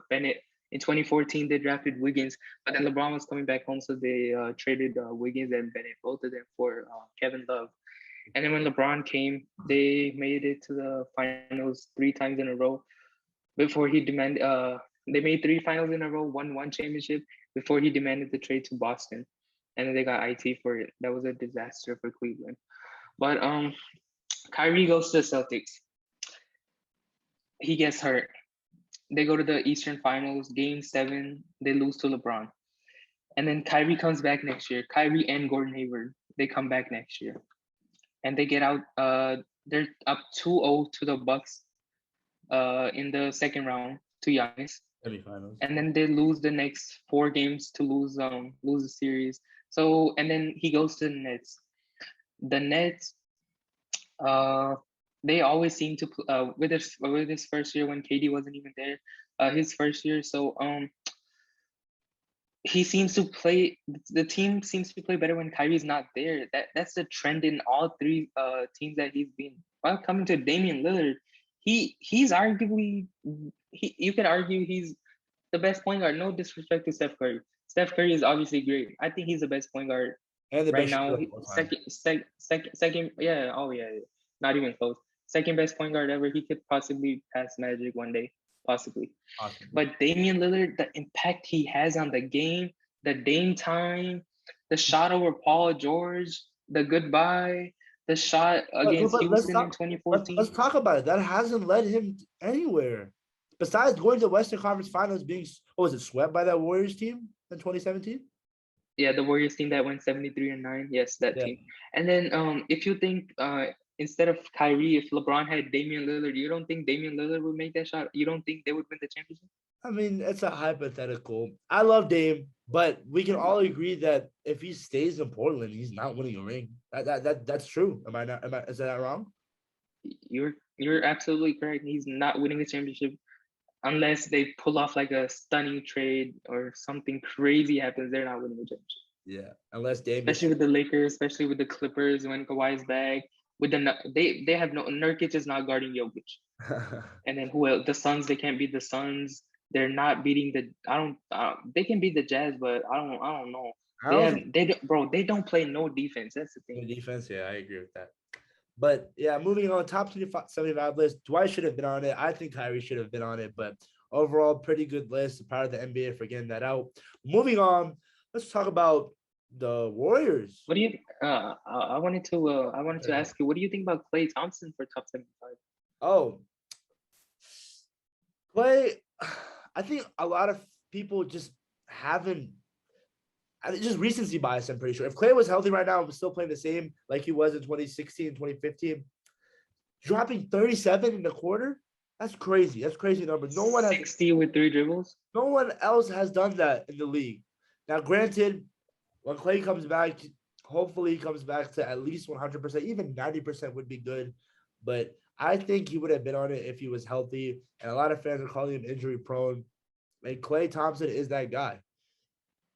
Bennett. In 2014, they drafted Wiggins, but then LeBron was coming back home, so they traded Wiggins and Bennett, both of them, for Kevin Love. And then when LeBron came, they made it to the finals 3 times in a row before he demanded. They made 3 finals in a row, won 1 championship before he demanded the trade to Boston, and then they got IT for it. That was a disaster for Cleveland. But Kyrie goes to the Celtics. He gets hurt. They go to the Eastern Finals, Game 7. They lose to LeBron, and then Kyrie comes back next year. Kyrie and Gordon Hayward, they come back next year, and they get out. They're up 2-0 to the Bucks in the second round to Giannis, Semifinals. and then they lose the next 4 games to lose the series. So and then he goes to the Nets. The Nets, they always seem to with his first year when KD wasn't even there, his first year. So he seems to play. The team seems to play better when Kyrie's not there. That's the trend in all 3 teams that he's been. While coming to Damian Lillard, he's arguably you could argue he's the best point guard. No disrespect to Steph Curry. Steph Curry is obviously great. I think he's the best point guard And the right best now. shooter of all time. Second, yeah. Oh yeah, not even close. Second best point guard ever. He could possibly pass Magic one day, possibly. Awesome. But Damian Lillard, the impact he has on the game, the Dame time, the shot over Paul George, the goodbye, the shot against But Houston in 2014. let's talk about it. That hasn't led him anywhere. Besides going to the Western Conference Finals, being swept by that Warriors team in 2017? Yeah, the Warriors team that went 73-9. Yes, that Yeah. team. And then if you think instead of Kyrie, if LeBron had Damian Lillard, you don't think Damian Lillard would make that shot? You don't think they would win the championship? I mean, it's a hypothetical. I love Dame, but we can all agree that if he stays in Portland, he's not winning a ring. That's true. Is that wrong? You're absolutely correct. He's not winning the championship unless they pull off like a stunning trade or something crazy happens. They're not winning the championship. Yeah, unless Dame, Especially with the Lakers, especially with the Clippers when Kawhi's back. With they have no Nurkic is not guarding Jokic, and then who else? The Suns, they can't beat the Suns. They're not beating the. I don't. They can beat the Jazz, but I don't know. I don't They don't play no defense. That's the thing. defense. Yeah, I agree with that. But yeah, moving on, top 75 list. Dwight should have been on it. I think Kyrie should have been on it, but overall, pretty good list. Proud of the NBA for getting that out. Moving on, let's talk about the Warriors. What do you? I wanted to ask you. What do you think about Klay Thompson for top 75? Oh, Klay, I think a lot of people just haven't. It's just recency bias, I'm pretty sure. If Klay was healthy right now and was still playing the same like he was in 2016 and 2015, dropping 37 in the quarter, That's crazy. That's crazy number. 60 with 3 dribbles. No one else has done that in the league. Now, granted, when Clay comes back, hopefully he comes back to at least 100%. Even 90% would be good. But I think he would have been on it if he was healthy. And a lot of fans are calling him injury prone. And Clay Thompson is that guy.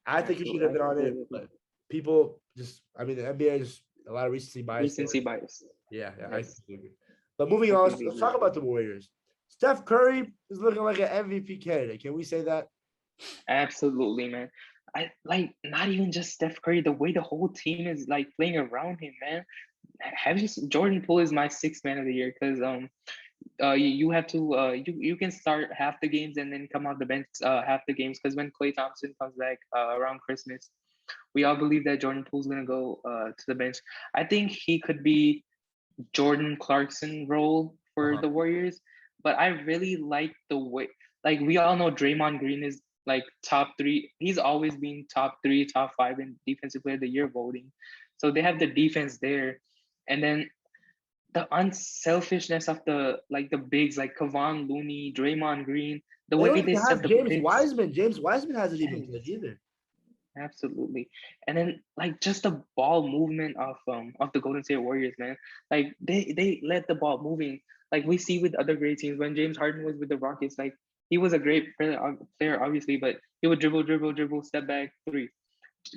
I think he should have been on it, but people just, I mean, the NBA just a lot of recency bias. Recency bias. Yeah, Yes. I agree. But moving on, let's talk about the Warriors. Steph Curry is looking like an MVP candidate. Can we say that? Absolutely, man. I like not even just Steph Curry, the way the whole team is like playing around him, man. Have you Jordan Poole is my sixth man of the year because you have to you can start half the games and then come off the bench half the games because when Klay Thompson comes back around Christmas, we all believe that Jordan Poole's gonna go to the bench. I think he could be Jordan Clarkson role for the Warriors, but I really like the way, like we all know Draymond Green is like top 3. He's always been top 3, top 5 in defensive player of the year voting. So they have the defense there, and then the unselfishness of the bigs like Kevon Looney, Draymond Green, the way they set the James Wiseman. James Wiseman hasn't even played either. Absolutely. And then like just the ball movement of the Golden State Warriors, man. Like they let the ball moving. Like we see with other great teams when James Harden was with the Rockets, like he was a great player obviously, but he would dribble, step back, 3.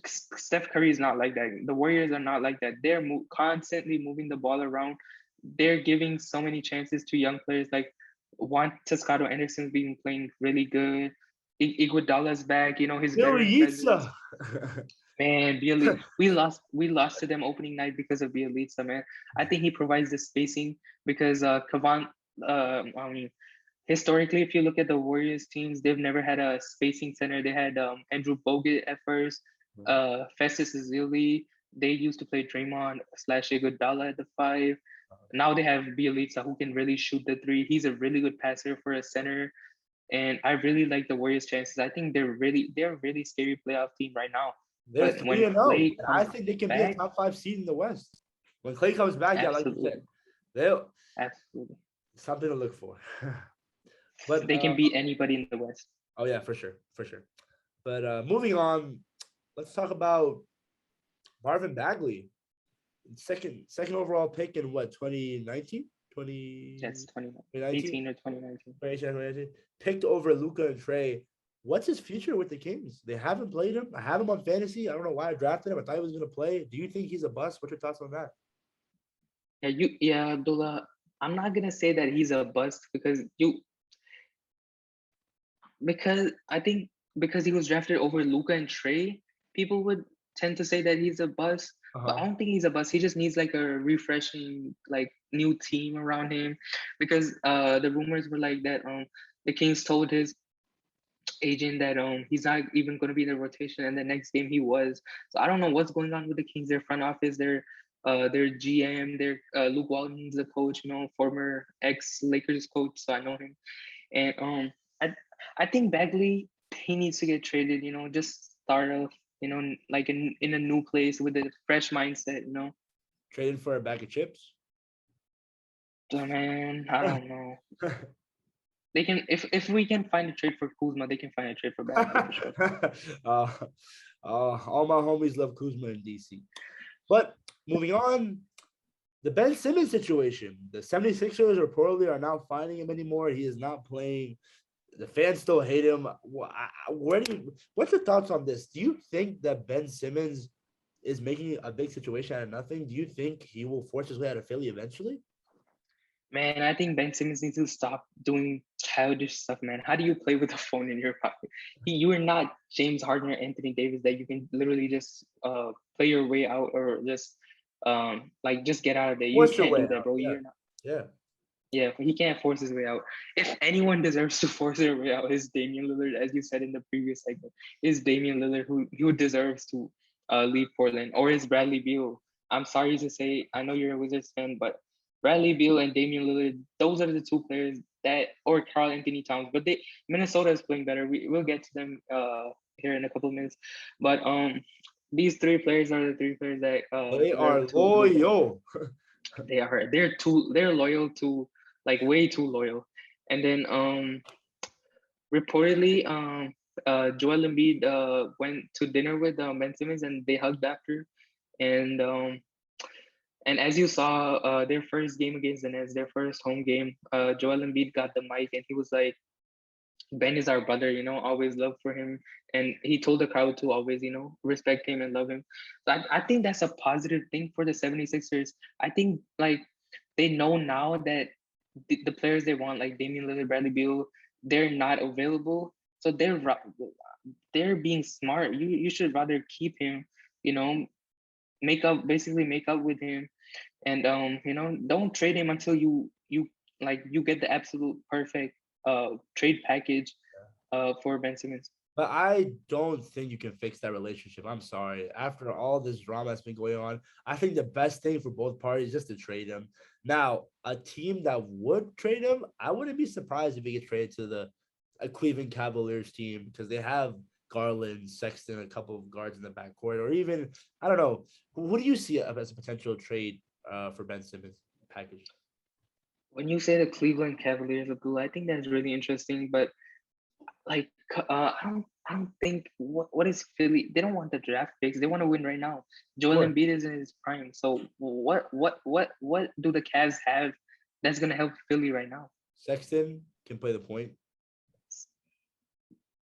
Steph Curry is not like that. The Warriors are not like that. They're constantly moving the ball around. They're giving so many chances to young players. Like Juan Toscado Anderson's been playing really good. Iguodala's back. You know his veteran presence. Man, we lost to them opening night because of Bielitsa, man. I think he provides the spacing because Kevon. I mean, historically, if you look at the Warriors teams, they've never had a spacing center. They had Andrew Bogut at first, Festus Ezeli. They used to play Draymond / Iguodala at the 5. Now they have Bielitsa who can really shoot the 3. He's a really good passer for a center, and I really like the Warriors' chances. I think they're a really scary playoff team right now. They're 3-0. I think they can be a top 5 seed in the West. When Clay comes back, yeah, like you said, they'll absolutely something to look for. But they can beat anybody in the West. Oh yeah, for sure. But moving on, let's talk about Marvin Bagley. Second overall pick in what, 2019? 2018 or 2019. Picked over Luka and Trey. What's his future with the Kings? They haven't played him. I have him on fantasy. I don't know why I drafted him. I thought he was going to play. Do you think he's a bust? What's your thoughts on that? Abdullah. I'm not gonna say that he's a bust because I think because he was drafted over Luka and Trey, people would tend to say that he's a bust. But I don't think he's a bust. He just needs like a refreshing, like new team around him, because the rumors were like that the Kings told his agent that he's not even going to be in the rotation, and the next game he was. So I don't know what's going on with the Kings, their front office, their GM, their Luke Walton's the coach, former ex-Lakers coach, so I know him. And I think Bagley, he needs to get traded, just start off, like in a new place with a fresh mindset, Traded for a bag of chips? So, man, I don't know. They can, if we can find a trade for Kuzma, they can find a trade for Bagley for sure. All my homies love Kuzma in DC. But moving on, the Ben Simmons situation. The 76ers reportedly are not finding him anymore. He is not playing. The fans still hate him. What's your thoughts on this? Do you think that Ben Simmons is making a big situation out of nothing? Do you think he will force his way out of Philly eventually? Man, I think Ben Simmons needs to stop doing childish stuff, man. How do you play with a phone in your pocket? You are not James Harden or Anthony Davis that you can literally just play your way out or just just get out of there. You can't do that, bro. Yeah. You're not. Yeah, he can't force his way out. If anyone deserves to force their way out, is Damian Lillard, as you said in the previous segment. Is Damian Lillard who deserves to leave Portland, or is Bradley Beal? I'm sorry to say, I know you're a Wizards fan, but Bradley Beal and Damian Lillard, those are the two players or Karl Anthony Towns. But Minnesota is playing better. We'll get to them here in a couple of minutes. But these 3 players are the 3 players that they are loyal. They're loyal to, like, way too loyal. And then reportedly Joel Embiid went to dinner with Ben Simmons and they hugged after. And and as you saw, their first game against the Nets, their first home game, Joel Embiid got the mic and he was like, Ben is our brother, always love for him. And he told the crowd to always, respect him and love him. So I think that's a positive thing for the 76ers. I think like they know now that the players they want, like Damian Lillard, Bradley Beal, they're not available. So they're being smart. You should rather keep him, you know, basically make up with him, and don't trade him until you get the absolute perfect trade package for Ben Simmons. But I don't think you can fix that relationship. I'm sorry. After all this drama that's been going on, I think the best thing for both parties is just to trade him. Now, a team that would trade him, I wouldn't be surprised if he gets traded to the a Cleveland Cavaliers team because they have Garland, Sexton, a couple of guards in the backcourt, or even I don't know. Who do you see as a potential trade for Ben Simmons package? When you say the Cleveland Cavaliers of blue, I think that's really interesting. But like, I don't think what is Philly? They don't want the draft picks. They want to win right now. Joel Sure. Embiid is in his prime. So what do the Cavs have that's gonna help Philly right now? Sexton can play the point.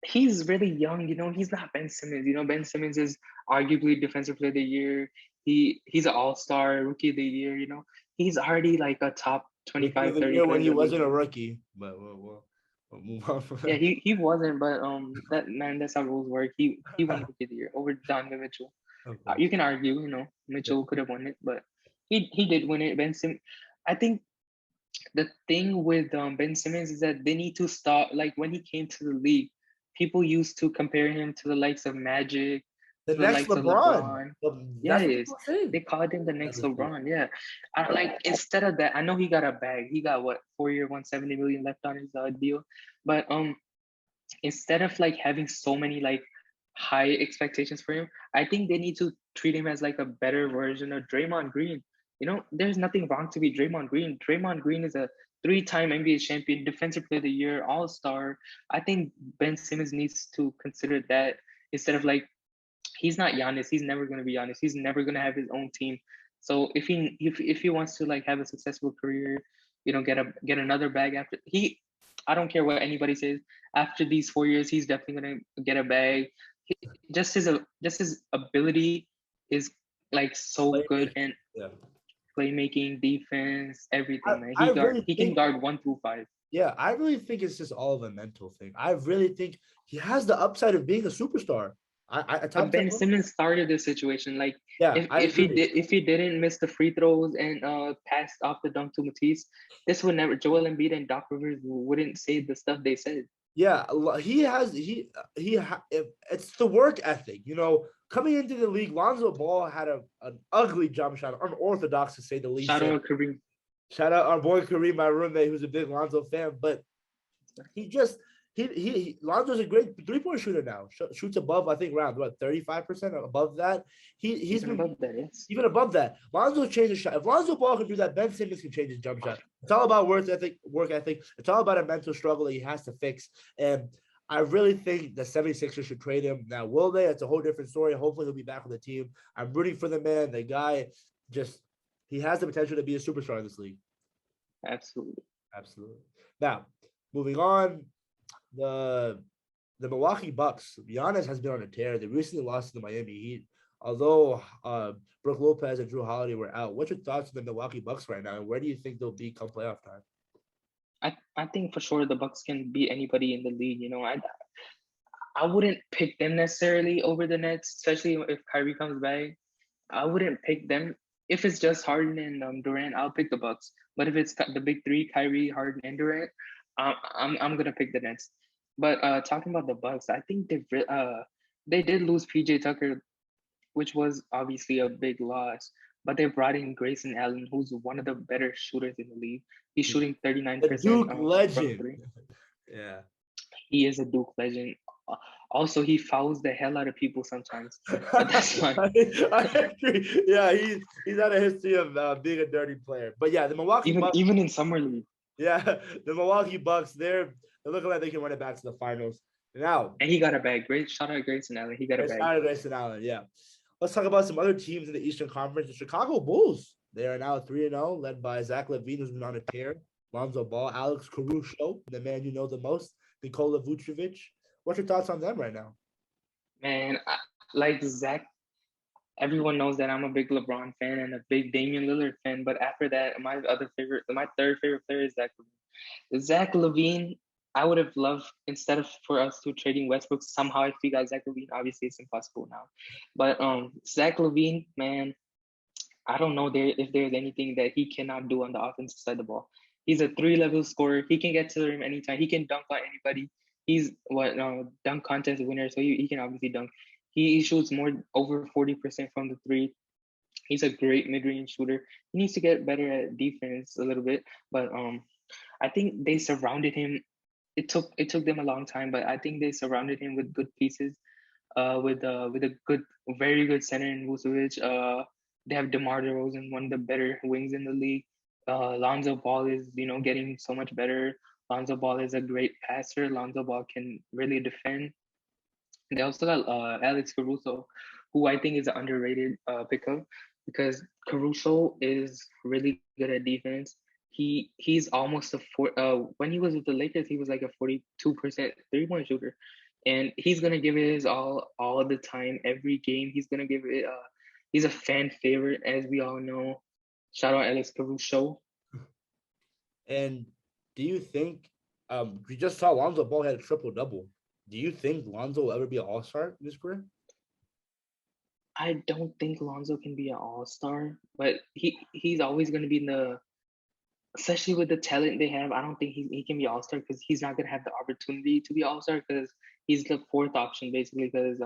He's really young, he's not Ben Simmons. Ben Simmons is arguably defensive player of the year. He's an all-star rookie of the year, he's already like a top Rookie of 25, the 30 year player when of he the league. wasn't a rookie, but we'll move on from Yeah, that. he wasn't, but that's how rules work. He won rookie of the year over Donovan Mitchell. Of course. You can argue, Mitchell could have won it, but he did win it. Ben Simmons, I think the thing with Ben Simmons is that they need to stop. Like when he came to the league, people used to compare him to the likes of Magic, The to the next likes of LeBron. LeBron. Yeah, That's it what is. people are saying. They called him the That's next the thing. LeBron. Yeah, like instead of that, I know he got a bag. He got what 4 year, 170 million left on his deal, but instead of like having so many like high expectations for him, I think they need to treat him as like a better version of Draymond Green. There's nothing wrong to be Draymond Green. Draymond Green is a three-time NBA champion, defensive player of the year, all-star. I think Ben Simmons needs to consider that instead of like he's not Giannis. He's never gonna be Giannis. He's never gonna have his own team. So if he wants to like have a successful career, get another bag after I don't care what anybody says. After these 4 years, he's definitely gonna get a bag. Just his ability is like so good, and Yeah. playmaking, defense, everything, man. I really He can think, guard 1 through 5. yeah, I really think it's just all of a mental thing. I really think he has the upside of being a superstar. I But top 10. Ben Simmons started this situation. Like Yeah, if I if he agree. did if he didn't miss the free throws and passed off the dunk to Matisse, this would never Joel Embiid and Doc Rivers wouldn't say the stuff they said. Yeah, he has it's the work ethic. Coming into the league, Lonzo Ball had an ugly jump shot, unorthodox to say the least. Shout out Kareem. Shout out our boy Kareem, my roommate, who's a big Lonzo fan. But he just Lonzo's a great 3-point shooter now. Shoots above, I think, around 35% above that. He's been Above that, yes. even above that. Lonzo changed his shot. If Lonzo Ball can do that, Ben Simmons can change his jump shot. It's all about work ethic. It's all about a mental struggle that he has to fix. And I really think the 76ers should trade him. Now, will they? It's a whole different story. Hopefully he'll be back on the team. I'm rooting for the man. The guy he has the potential to be a superstar in this league. Absolutely. Absolutely. Now, moving on, the Milwaukee Bucks. Giannis has been on a tear. They recently lost to the Miami Heat. Although Brook Lopez and Drew Holiday were out, what's your thoughts on the Milwaukee Bucks right now, and where do you think they'll be come playoff time? I think for sure the Bucks can beat anybody in the league. I wouldn't pick them necessarily over the Nets, especially if Kyrie comes back. I wouldn't pick them. If it's just Harden and Durant, I'll pick the Bucks. But if it's the big three, Kyrie, Harden, and Durant, I'm gonna pick the Nets. But talking about the Bucks, I think they did lose PJ Tucker, which was obviously a big loss. But they brought in Grayson Allen, who's one of the better shooters in the league. He's shooting 39% The Duke from legend. three. Yeah. He is a Duke legend. Also, he fouls the hell out of people sometimes, but that's fine. I agree. Yeah, he's had a history of being a dirty player. But yeah, the Milwaukee Bucks. Even in summer league. Yeah, the Milwaukee Bucks, they're looking like they can run it back to the finals. Now, And he got a bag. Great shout out Grayson Allen. He got a it's bag. not Grayson Allen. Yeah. Let's talk about some other teams in the Eastern Conference. The Chicago Bulls. They are now 3-0, led by Zach LaVine, who's been on a tear. Lonzo Ball, Alex Caruso, the man you know the most, Nikola Vucevic. What's your thoughts on them right now? Man, like Zach, everyone knows that I'm a big LeBron fan and a big Damian Lillard fan. But after that, my third favorite player is Zach LaVine. Zach LaVine, I would have loved instead of for us to trading Westbrook. Somehow, if we got Zach LaVine, obviously it's impossible now. But Zach LaVine, man, I don't know if there's anything that he cannot do on the offensive side of the ball. He's a 3-level scorer. He can get to the rim anytime. He can dunk on anybody. He's dunk contest winner, so he can obviously dunk. He shoots more over 40% from the three. He's a great mid-range shooter. He needs to get better at defense a little bit, but I think they surrounded him. It took them a long time, but I think they surrounded him with good pieces. With a very good center in Vucevic. They have DeMar DeRozan, one of the better wings in the league. Lonzo Ball is getting so much better. Lonzo Ball is a great passer. Lonzo Ball can really defend. They also got Alex Caruso, who I think is an underrated pickup because Caruso is really good at defense. He's almost when he was with the Lakers, he was like a 42% 3-point shooter. And he's gonna give it his all the time, every game. He's gonna give it he's a fan favorite, as we all know. Shout out Alex Caruso. And do you think we just saw Lonzo Ball had a triple double? Do you think Lonzo will ever be an all-star in his career? I don't think Lonzo can be an all-star, but he's always gonna be in the especially with the talent they have, I don't think he can be all star because he's not gonna have the opportunity to be all star because he's the fourth option basically because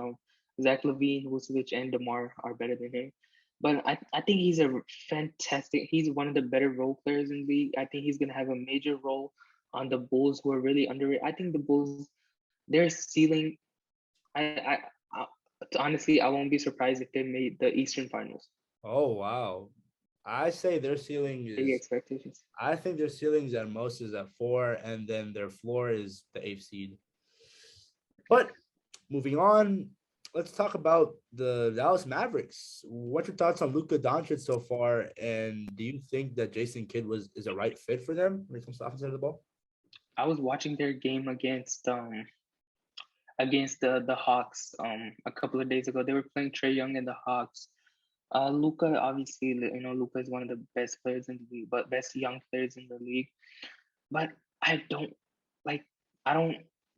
Zach LaVine, Vucevic, and DeMar are better than him. But I think he's a fantastic. He's one of the better role players in the league. I think he's gonna have a major role on the Bulls, who are really underrated. I think the Bulls, their ceiling. I honestly, I won't be surprised if they made the Eastern Finals. Oh wow. I say their ceiling Big is expectations. I think their ceilings at most is at 4, and then their floor is the 8th seed. But moving on, let's talk about the Dallas Mavericks. What's your thoughts on Luka Doncic so far? And do you think that Jason Kidd is a right fit for them when it comes to offensive side of the ball? I was watching their game against the Hawks a couple of days ago. They were playing Trae Young and the Hawks. Luka, obviously, Luka is one of the best players in the league, but best young players in the league. But I don't like. I don't.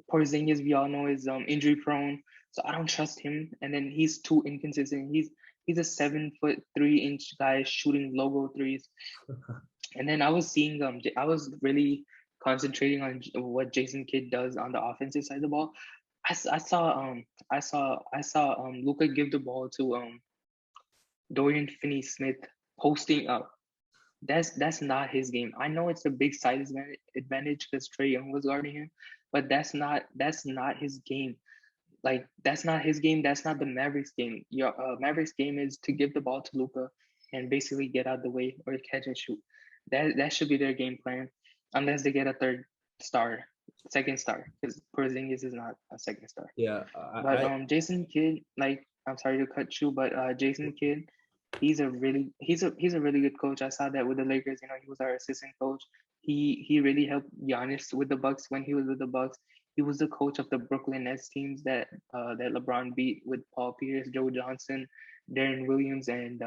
Porzingis, we all know, is injury prone, so I don't trust him. And then he's too inconsistent. He's a 7'3" guy shooting logo threes. And then I was seeing I was really concentrating on what Jason Kidd does on the offensive side of the ball. I saw Luka give the ball to Dorian Finney-Smith posting up. That's not his game. I know it's a big size advantage because Trae Young was guarding him, but that's not his game. Like that's not his game. That's not the Mavericks game. Your Mavericks game is to give the ball to Luka and basically get out the way or catch and shoot. That should be their game plan, unless they get a second star, because Porzingis is not a second star. Yeah, But Jason Kidd, like I'm sorry to cut you, but Jason Kidd, he's a really good coach. I saw that with the Lakers. He was our assistant coach. He really helped Giannis with the Bucks when he was with the Bucks. He was the coach of the Brooklyn Nets teams that LeBron beat with Paul Pierce, Joe Johnson, Darren Williams, and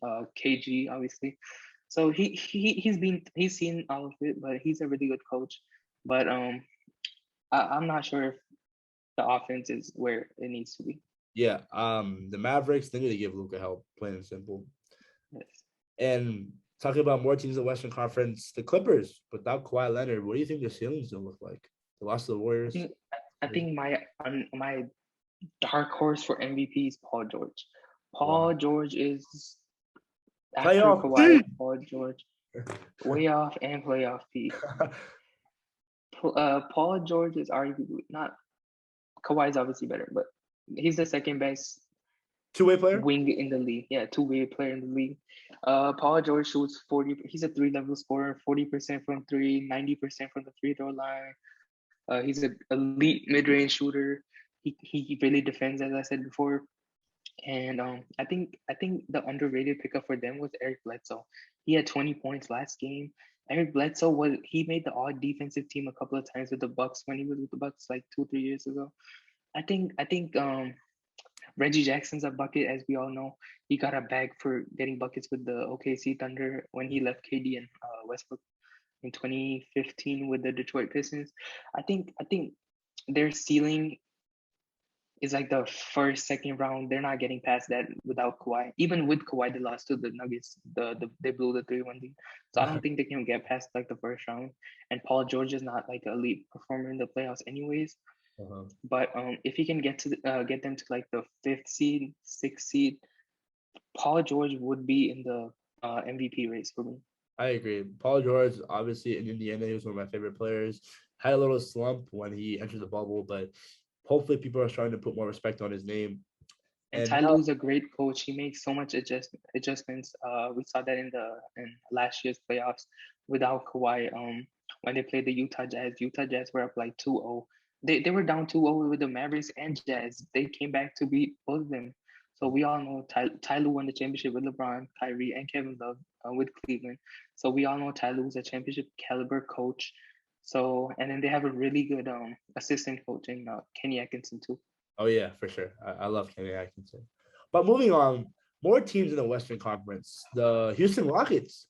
KG obviously. So he's seen all of it, but he's a really good coach. But I'm not sure if the offense is where it needs to be. yeah. The Mavericks, they need to give Luka help, plain and simple. Yes. And talking about more teams in the Western Conference, the Clippers without Kawhi Leonard, what do you think their ceilings gonna look like? They lost to the Warriors. I think my dark horse for MVP is Paul George. Paul George is after Playoff Kawhi. P. Paul George way off and playoff P. Paul George is arguably not. Kawhi is obviously better, but he's the second best Two-way player? wing in the league. Yeah, two-way player in the league. Paul George shoots 40. He's a three-level scorer, 40% from three, 90% from the free throw line. He's an elite mid-range shooter. He really defends, as I said before. And I think the underrated pickup for them was Eric Bledsoe. He had 20 points last game. Eric Bledsoe he made the all defensive team a couple of times with the Bucks when he was with the Bucks like 2-3 years ago. I think Reggie Jackson's a bucket, as we all know. He got a bag for getting buckets with the OKC Thunder when he left KD and Westbrook in 2015 with the Detroit Pistons. I think their ceiling is like the first, second round. They're not getting past that without Kawhi. Even with Kawhi, they lost to the Nuggets. They blew the 3-1 lead. So I don't think they can get past like the first round. And Paul George is not like an elite performer in the playoffs, anyways. But if he can get them to like the 5th seed, 6th seed, Paul George would be in the MVP race for me. I agree. Paul George, obviously in Indiana, he was one of my favorite players. Had a little slump when he entered the bubble, but hopefully people are starting to put more respect on his name. And Ty Lue's a great coach. He makes so much adjustments. We saw that in last year's playoffs without Kawhi. When they played the Utah Jazz were up like 2-0. They were down 2-0 with the Mavericks and Jazz. They came back to beat both of them. So we all know Ty Lue won the championship with LeBron, Kyrie, and Kevin Love with Cleveland. So we all know Ty Lue's a championship caliber coach. So, and then they have a really good assistant coach in Kenny Atkinson too. Oh yeah, for sure. I love Kenny Atkinson. But moving on, more teams in the Western Conference. The Houston Rockets.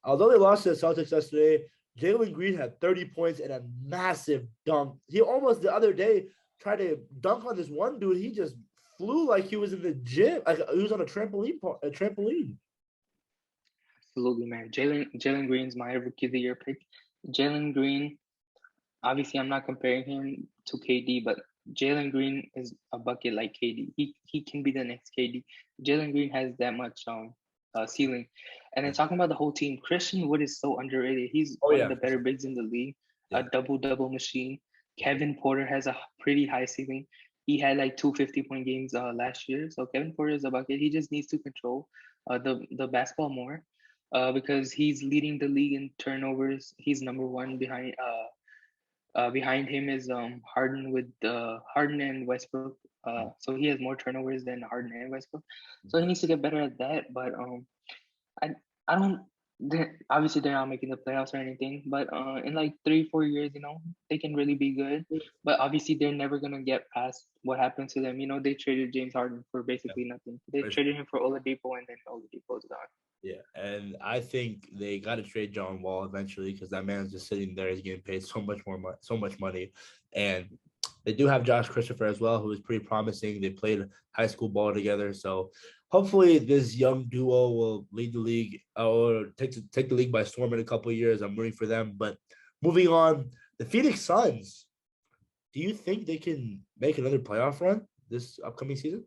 Although they lost to the Celtics yesterday, Jalen Green had 30 points and a massive dunk. He almost the other day tried to dunk on this one dude. He just flew like he was in the gym, like he was on a trampoline. Absolutely, man. Jalen Green's my rookie of the year pick. Jalen Green, obviously, I'm not comparing him to KD, but Jalen Green is a bucket like KD. He can be the next KD. Jalen Green has that much ceiling. And then talking about the whole team, Christian Wood is so underrated. He's one of the better bigs in the league. A double machine. Kevin Porter has a pretty high ceiling. He had like 2 50-point games last year. So Kevin Porter is a bucket. He just needs to control the basketball more because he's leading the league in turnovers. He's number one behind him is Harden with Harden and Westbrook. So he has more turnovers than Harden and Westbrook. So he needs to get better at that. But I don't. Obviously, they're not making the playoffs or anything. But in like 3-4 years, they can really be good. But obviously, they're never gonna get past what happened to them. They traded James Harden for basically nothing. They traded him for Oladipo, and then Oladipo's gone. Yeah, and I think they got to trade John Wall eventually because that man's just sitting there. He's getting paid so much money, and they do have Josh Christopher as well, who is pretty promising. They played high school ball together, so hopefully this young duo will lead the league or take the league by storm in a couple of years. I'm rooting for them. But moving on, the Phoenix Suns. Do you think they can make another playoff run this upcoming season?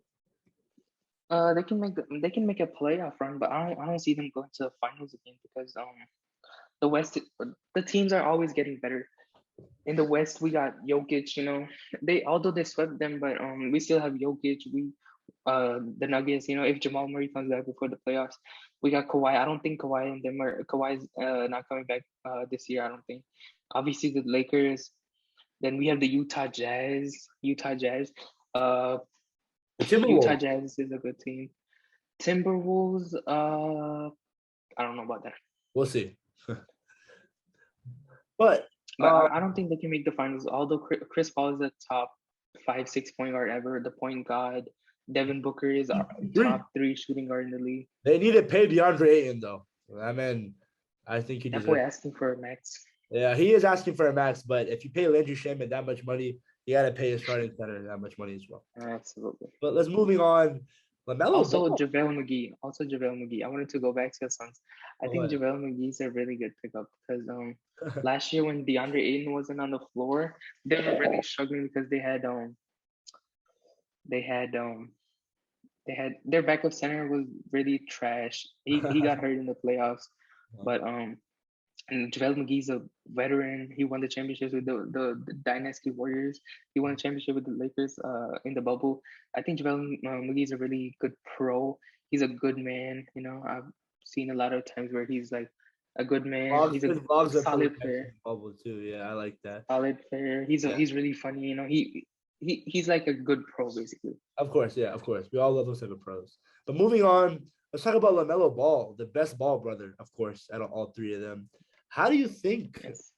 They can make a playoff run, but I don't see them going to the finals again because the West, the teams are always getting better. In the West, we got Jokic. Although they swept them, but we still have Jokic. The Nuggets. If Jamal Murray comes back before the playoffs, we got Kawhi. I don't think Kawhi's not coming back this year. I don't think. Obviously, the Lakers. Then we have the Utah Jazz. Utah Jazz is a good team. Timberwolves, I don't know about that. We'll see. But I don't think they can make the finals. Although Chris Paul is the top 5-6 point guard ever, the point guard. Devin Booker is our top 3 shooting guard in the league. They need to pay DeAndre Ayton though. I mean, I think that boy asking for a max. Yeah, he is asking for a max, but if you pay Landry Shamet that much money, you got to pay his starting center that much money as well. Absolutely. But let's moving on. LaMelo also JaVale McGee. I wanted to go back to the Suns. I think JaVale McGee's a really good pickup because last year when DeAndre Ayton wasn't on the floor, they were really struggling because they had their backup center was really trash. He got hurt in the playoffs, but And JaVale McGee's a veteran. He won the championships with the Dynasty Warriors. He won a championship with the Lakers in the bubble. I think JaVale McGee's a really good pro. He's a good man. I've seen a lot of times where he's like a good man. Vlogs, He's a his vlogs are pretty solid nice player. in bubble too. Yeah, I like that. Solid player. He's Yeah. he's really funny. He's like a good pro basically. Of course, yeah, of course. We all love those type of pros. But moving on, let's talk about LaMelo Ball, the best ball brother, of course, out of all three of them. How do you think? Yes.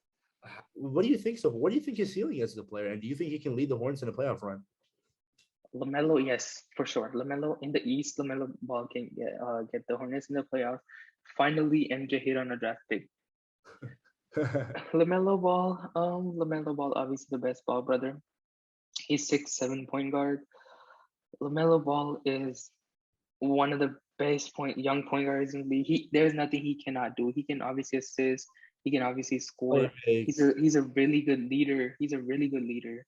What do you think so? What do you think his ceiling is as a player? And do you think he can lead the Hornets in a playoff run? LaMelo, yes, for sure. LaMelo in the East, LaMelo Ball can get the Hornets in the playoffs. Finally, MJ hit on a draft pick. LaMelo Ball, obviously the best ball brother. He's 6'7" point guard. LaMelo Ball is one of the best young point guards in the league. There's nothing he cannot do. He can obviously assist. He can obviously score. He's a really good leader. He's a really good leader.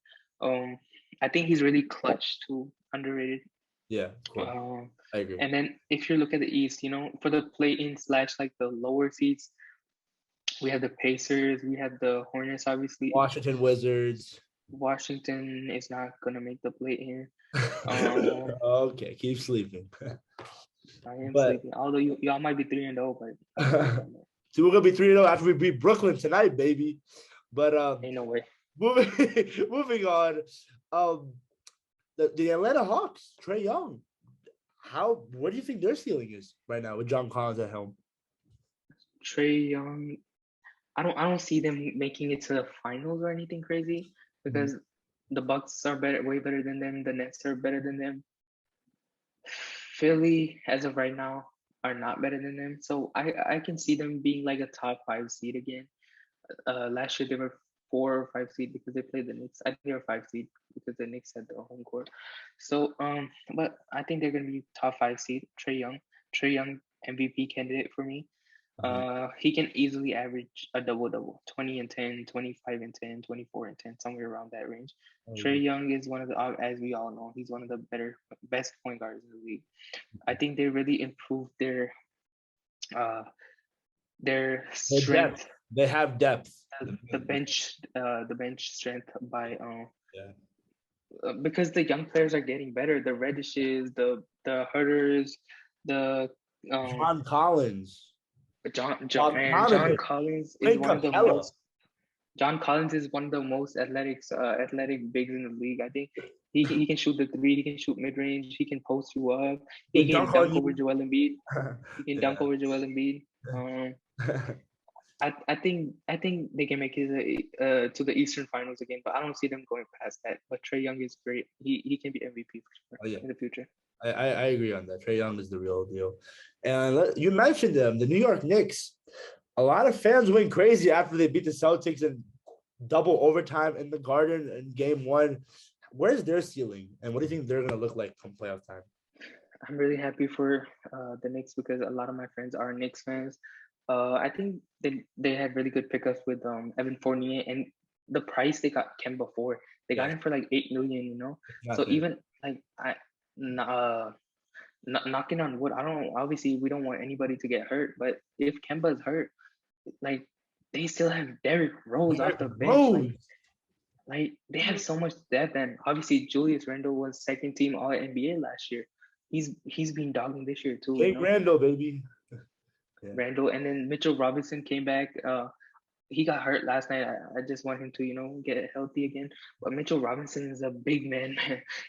I think he's really clutch too. Underrated. Yeah, cool. I agree. And then if you look at the East, for the play-in / like the lower seeds, we have the Pacers, we have the Hornets, obviously. Washington Wizards. Washington is not gonna make the play-in. Okay, keep sleeping. I am sleeping. Although y'all might be 3-0, but so we're gonna be 3-0 after we beat Brooklyn tonight, baby. But ain't no way. Moving on. The Atlanta Hawks, Trae Young. What do you think their ceiling is right now with John Collins at helm? Trae Young, I don't see them making it to the finals or anything crazy because the Bucs are way better than them. The Nets are better than them. Philly, as of right now, are not better than them. So I can see them being like a top 5 seed again. Last year they were 4 or 5 seed because they played the Knicks. I think they were 5 seed because the Knicks had the home court. So but I think they're gonna be top 5 seed. Trae Young MVP candidate for me. He can easily average a double-double, 20 and 10, 25 and 10, 24 and 10, somewhere around that range. Trae Young is one of the, as we all know, he's one of the best point guards in the league. I think they really improved their strength. They have depth. The bench strength by because the young players are getting better. The Reddishes, the Hurters, the John Collins. John Collins is one of the most. John Collins is one of the most athletic bigs in the league. I think he can shoot the three. He can shoot mid range. He can post you up. He can dunk over Joel Embiid. He can dunk over Joel Embiid. I think they can make it to the Eastern Finals again, but I don't see them going past that. But Trae Young is great. He can be MVP for sure in the future. I agree on that. Trae Young is the real deal. And you mentioned them, the New York Knicks. A lot of fans went crazy after they beat the Celtics in double overtime in the Garden in Game 1. Where's their ceiling, and what do you think they're going to look like come playoff time? I'm really happy for the Knicks because a lot of my friends are Knicks fans. I think they had really good pickups with Evan Fournier and the price they got Kemba for. They got him for like $8 million, So even like knocking on wood, obviously we don't want anybody to get hurt, but if Kemba's hurt, like they still have Derrick Rose off the bench. Like they have so much depth, and obviously Julius Randle was second team All NBA last year. He's been dogging this year too. Randle, baby. Randle, and then Mitchell Robinson came back. He got hurt last night. I just want him to, get healthy again. But Mitchell Robinson is a big man.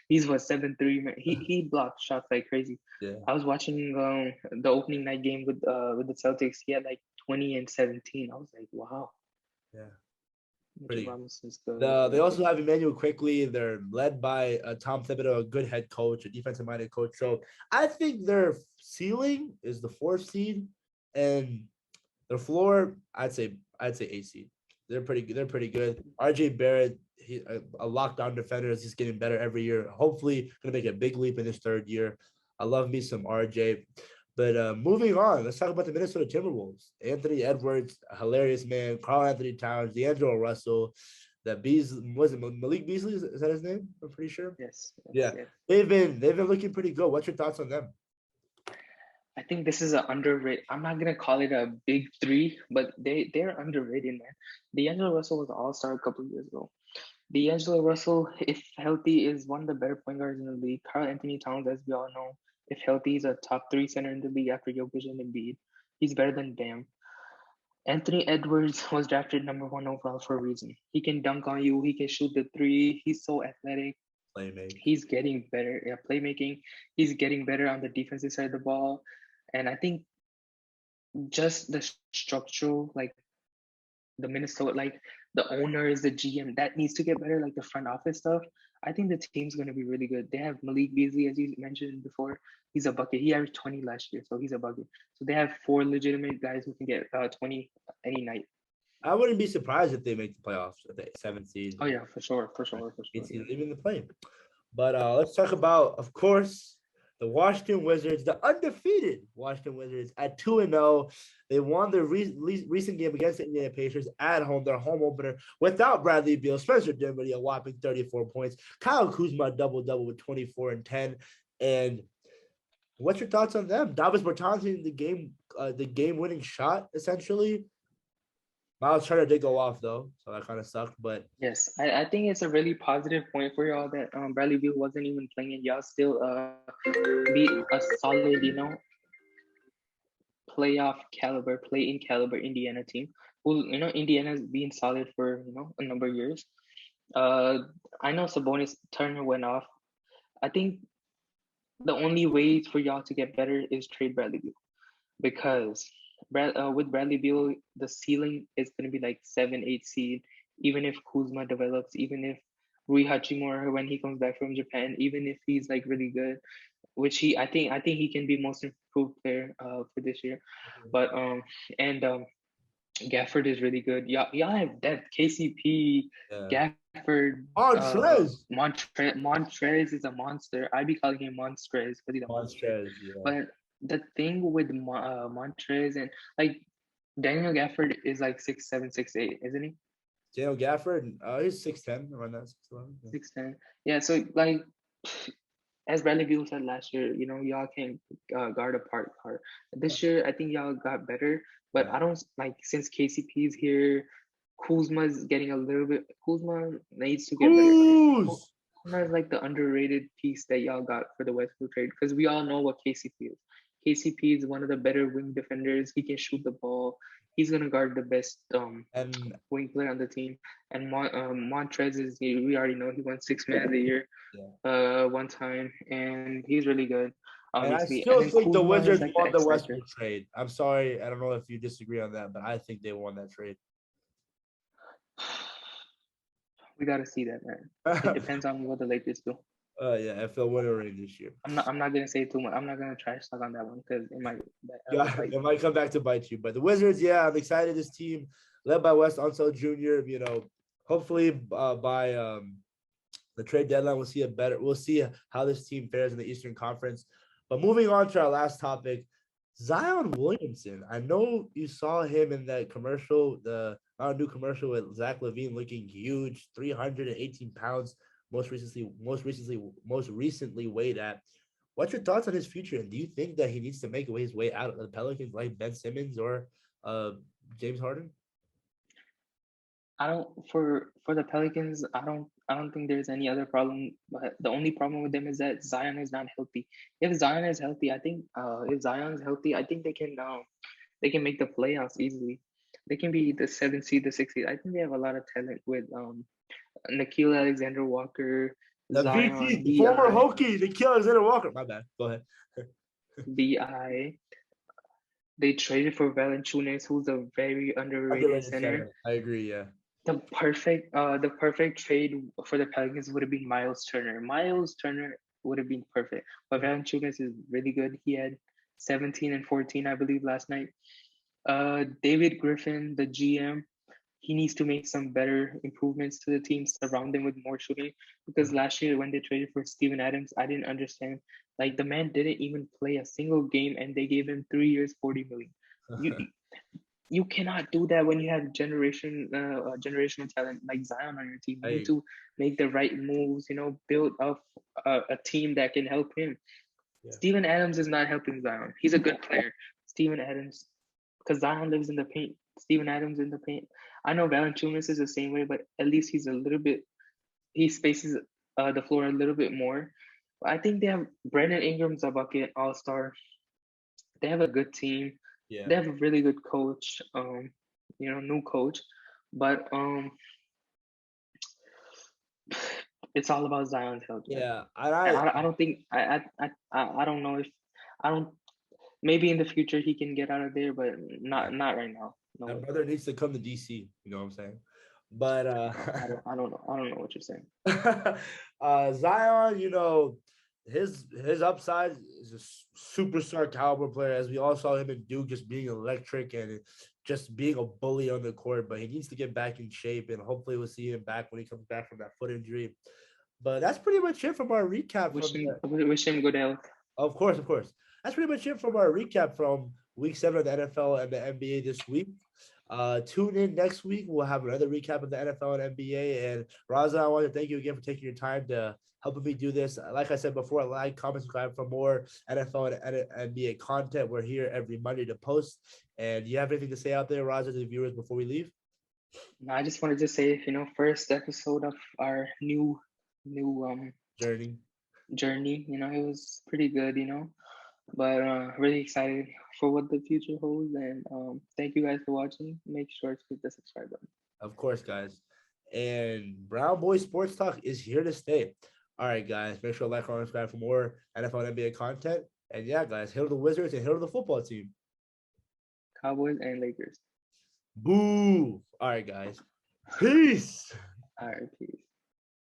He's 7'3", man. He blocks shots like crazy. Yeah. I was watching the opening night game with the Celtics. He had like 20 and 17. I was like, wow. Yeah. Mitchell Robinson's good. They also have Emmanuel Quickly. They're led by Tom Thibodeau, a good head coach, a defensive-minded coach. So I think their ceiling is the 4th seed, and their floor, I'd say 8 seed. They're pretty good. RJ Barrett, a lockdown defender, is just getting better every year. Hopefully, gonna make a big leap in his 3rd year. I love me some RJ. But moving on, let's talk about the Minnesota Timberwolves. Anthony Edwards, a hilarious man. Karl Anthony Towns, D'Angelo Russell, Malik Beasley? Is that his name? I'm pretty sure. Yes. Yeah. They've been looking pretty good. What's your thoughts on them? I think this is an underrated. I'm not gonna call it a big three, but they're underrated, man. D'Angelo Russell was an all-star a couple of years ago. D'Angelo Russell, if healthy, is one of the better point guards in the league. Karl Anthony Towns, as we all know, if healthy, is a top three center in the league after Jokic and Embiid. He's better than Bam. Anthony Edwards was drafted number one overall for a reason. He can dunk on you. He can shoot the three. He's so athletic. Playmaking. He's getting better at playmaking. He's getting better on the defensive side of the ball. And I think just the structural, like the Minnesota, like the owners, the GM, that needs to get better, like the front office stuff. I think the team's going to be really good. They have Malik Beasley, as you mentioned before. He's a bucket. He averaged 20 last year, so he's a bucket. So they have four legitimate guys who can get 20 any night. I wouldn't be surprised if they make the playoffs at the 7th seed. Oh, yeah, for sure. It's even the play. But let's talk about, of course, the Washington Wizards, the undefeated Washington Wizards at 2-0. They won their recent game against the Indiana Pacers at home, their home opener, without Bradley Beal. Spencer Dinwiddie, a whopping 34 points. Kyle Kuzma, double-double with 24 and 10. And what's your thoughts on them? Davis Bertans in the game-winning shot, essentially. Miles Turner did go off, though, so that kind of sucked. But yes, I think it's a really positive point for y'all that Bradley Beal wasn't even playing and y'all still beat a solid, playoff caliber, play-in caliber Indiana team. Who, Indiana's been solid for, a number of years. I know Sabonis Turner went off. I think the only way for y'all to get better is trade Bradley Beal, because with Bradley Beal, the ceiling is going to be like 7-8 seed. Even if Kuzma develops, even if Rui Hachimura when he comes back from Japan, even if he's like really good, which I think he can be most improved player for this year. But Gafford is really good. Y'all have depth. KCP, Gafford, Montrez is a monster. I be calling him Monstrez because he's a monster. yeah. But the thing with Montrez and like Daniel Gafford is like 6'7", 6'8", isn't he? Daniel Gafford, he's 6'10", around that 6'11". 6'10". Yeah, so like as Bradley Beal said last year, y'all can guard a part card. This year, I think y'all got better, but I don't like since KCP is here, Kuzma's getting a little bit. Kuzma needs to get better. Kuzma is like the underrated piece that y'all got for the Westbrook trade because we all know what KCP is. KCP is one of the better wing defenders. He can shoot the ball. He's gonna guard the best wing player on the team. And Montrez is, we already know he won 6 Man of the Year one time, and he's really good. Obviously, and I still think the Wizards won the Westbrook trade. I'm sorry, I don't know if you disagree on that, but I think they won that trade. We gotta see that, man. It depends on what the Lakers do. Yeah, if they'll win a ring this year. I'm not gonna say too much. I'm not gonna trash talk on that one because it might. It might come back to bite you. But the Wizards, I'm excited. This team, led by Wes Unseld Jr., hopefully by the trade deadline, we'll see how this team fares in the Eastern Conference. But moving on to our last topic, Zion Williamson. I know you saw him in that commercial, the new commercial with Zach LaVine looking huge, 318 pounds. Most recently weighed at. What's your thoughts on his future? And do you think that he needs to make his way out of the Pelicans like Ben Simmons or James Harden? I don't for the Pelicans. I don't think there's any other problem. But the only problem with them is that Zion is not healthy. If Zion is healthy, I think they can make the playoffs easily. They can be the 7th seed, the 6th seed. I think they have a lot of talent with Nickeil Alexander-Walker, Zion, the former Hokie, Nickeil Alexander-Walker. My bad. Go ahead. BI. They traded for Valanciunas, who's a very underrated center. I agree. Yeah. The perfect trade for the Pelicans would have been Miles Turner. Miles Turner would have been perfect, but Valanciunas is really good. He had 17 and 14, I believe, last night. David Griffin, the GM, he needs to make some better improvements to the team, surround them with more shooting. Because last year when they traded for Steven Adams, I didn't understand. Like the man didn't even play a single game, and they gave him 3 years, $40 million. You cannot do that when you have generational talent like Zion on your team. You need to make the right moves. Build up a team that can help him. Yeah. Steven Adams is not helping Zion. He's a good player. Steven Adams, because Zion lives in the paint. Steven Adams in the paint. I know Valanciunas is the same way, but at least he's a little bit. He spaces the floor a little bit more. But I think they have Brandon Ingram's a bucket all star. They have a good team. Yeah. They have a really good coach. New coach, but it's all about Zion's health, man. Yeah. And I I don't think I don't know if I don't maybe in the future he can get out of there, but not right now. No my way. brother needs to come to DC. You know what I'm saying? But I don't know. I don't know what you're saying. Zion, his upside is a superstar caliber player, as we all saw him in Duke, just being electric and just being a bully on the court. But he needs to get back in shape, and hopefully we'll see him back when he comes back from that foot injury. But that's pretty much it from our recap. Wish him good health. Of course, of course. That's pretty much it from our recap from week 7 of the NFL and the NBA this week. Tune in next week. We'll have another recap of the NFL and NBA. And Raza, I want to thank you again for taking your time to helping me do this. Like I said before, like, comment, subscribe for more NFL and NBA content. We're here every Monday to post. And do you have anything to say out there, Raza, to the viewers before we leave? I just wanted to say, first episode of our new Journey. It was pretty good, but really excited for what the future holds. And thank you guys for watching. Make sure to hit the subscribe button. Of course, guys. And Brown Boy Sports Talk is here to stay. All right, guys. Make sure to like, comment, subscribe for more NFL and NBA content. And yeah, guys, hail to the Wizards and hail to the football team. Cowboys and Lakers. Boo. All right, guys. Peace. All right, peace.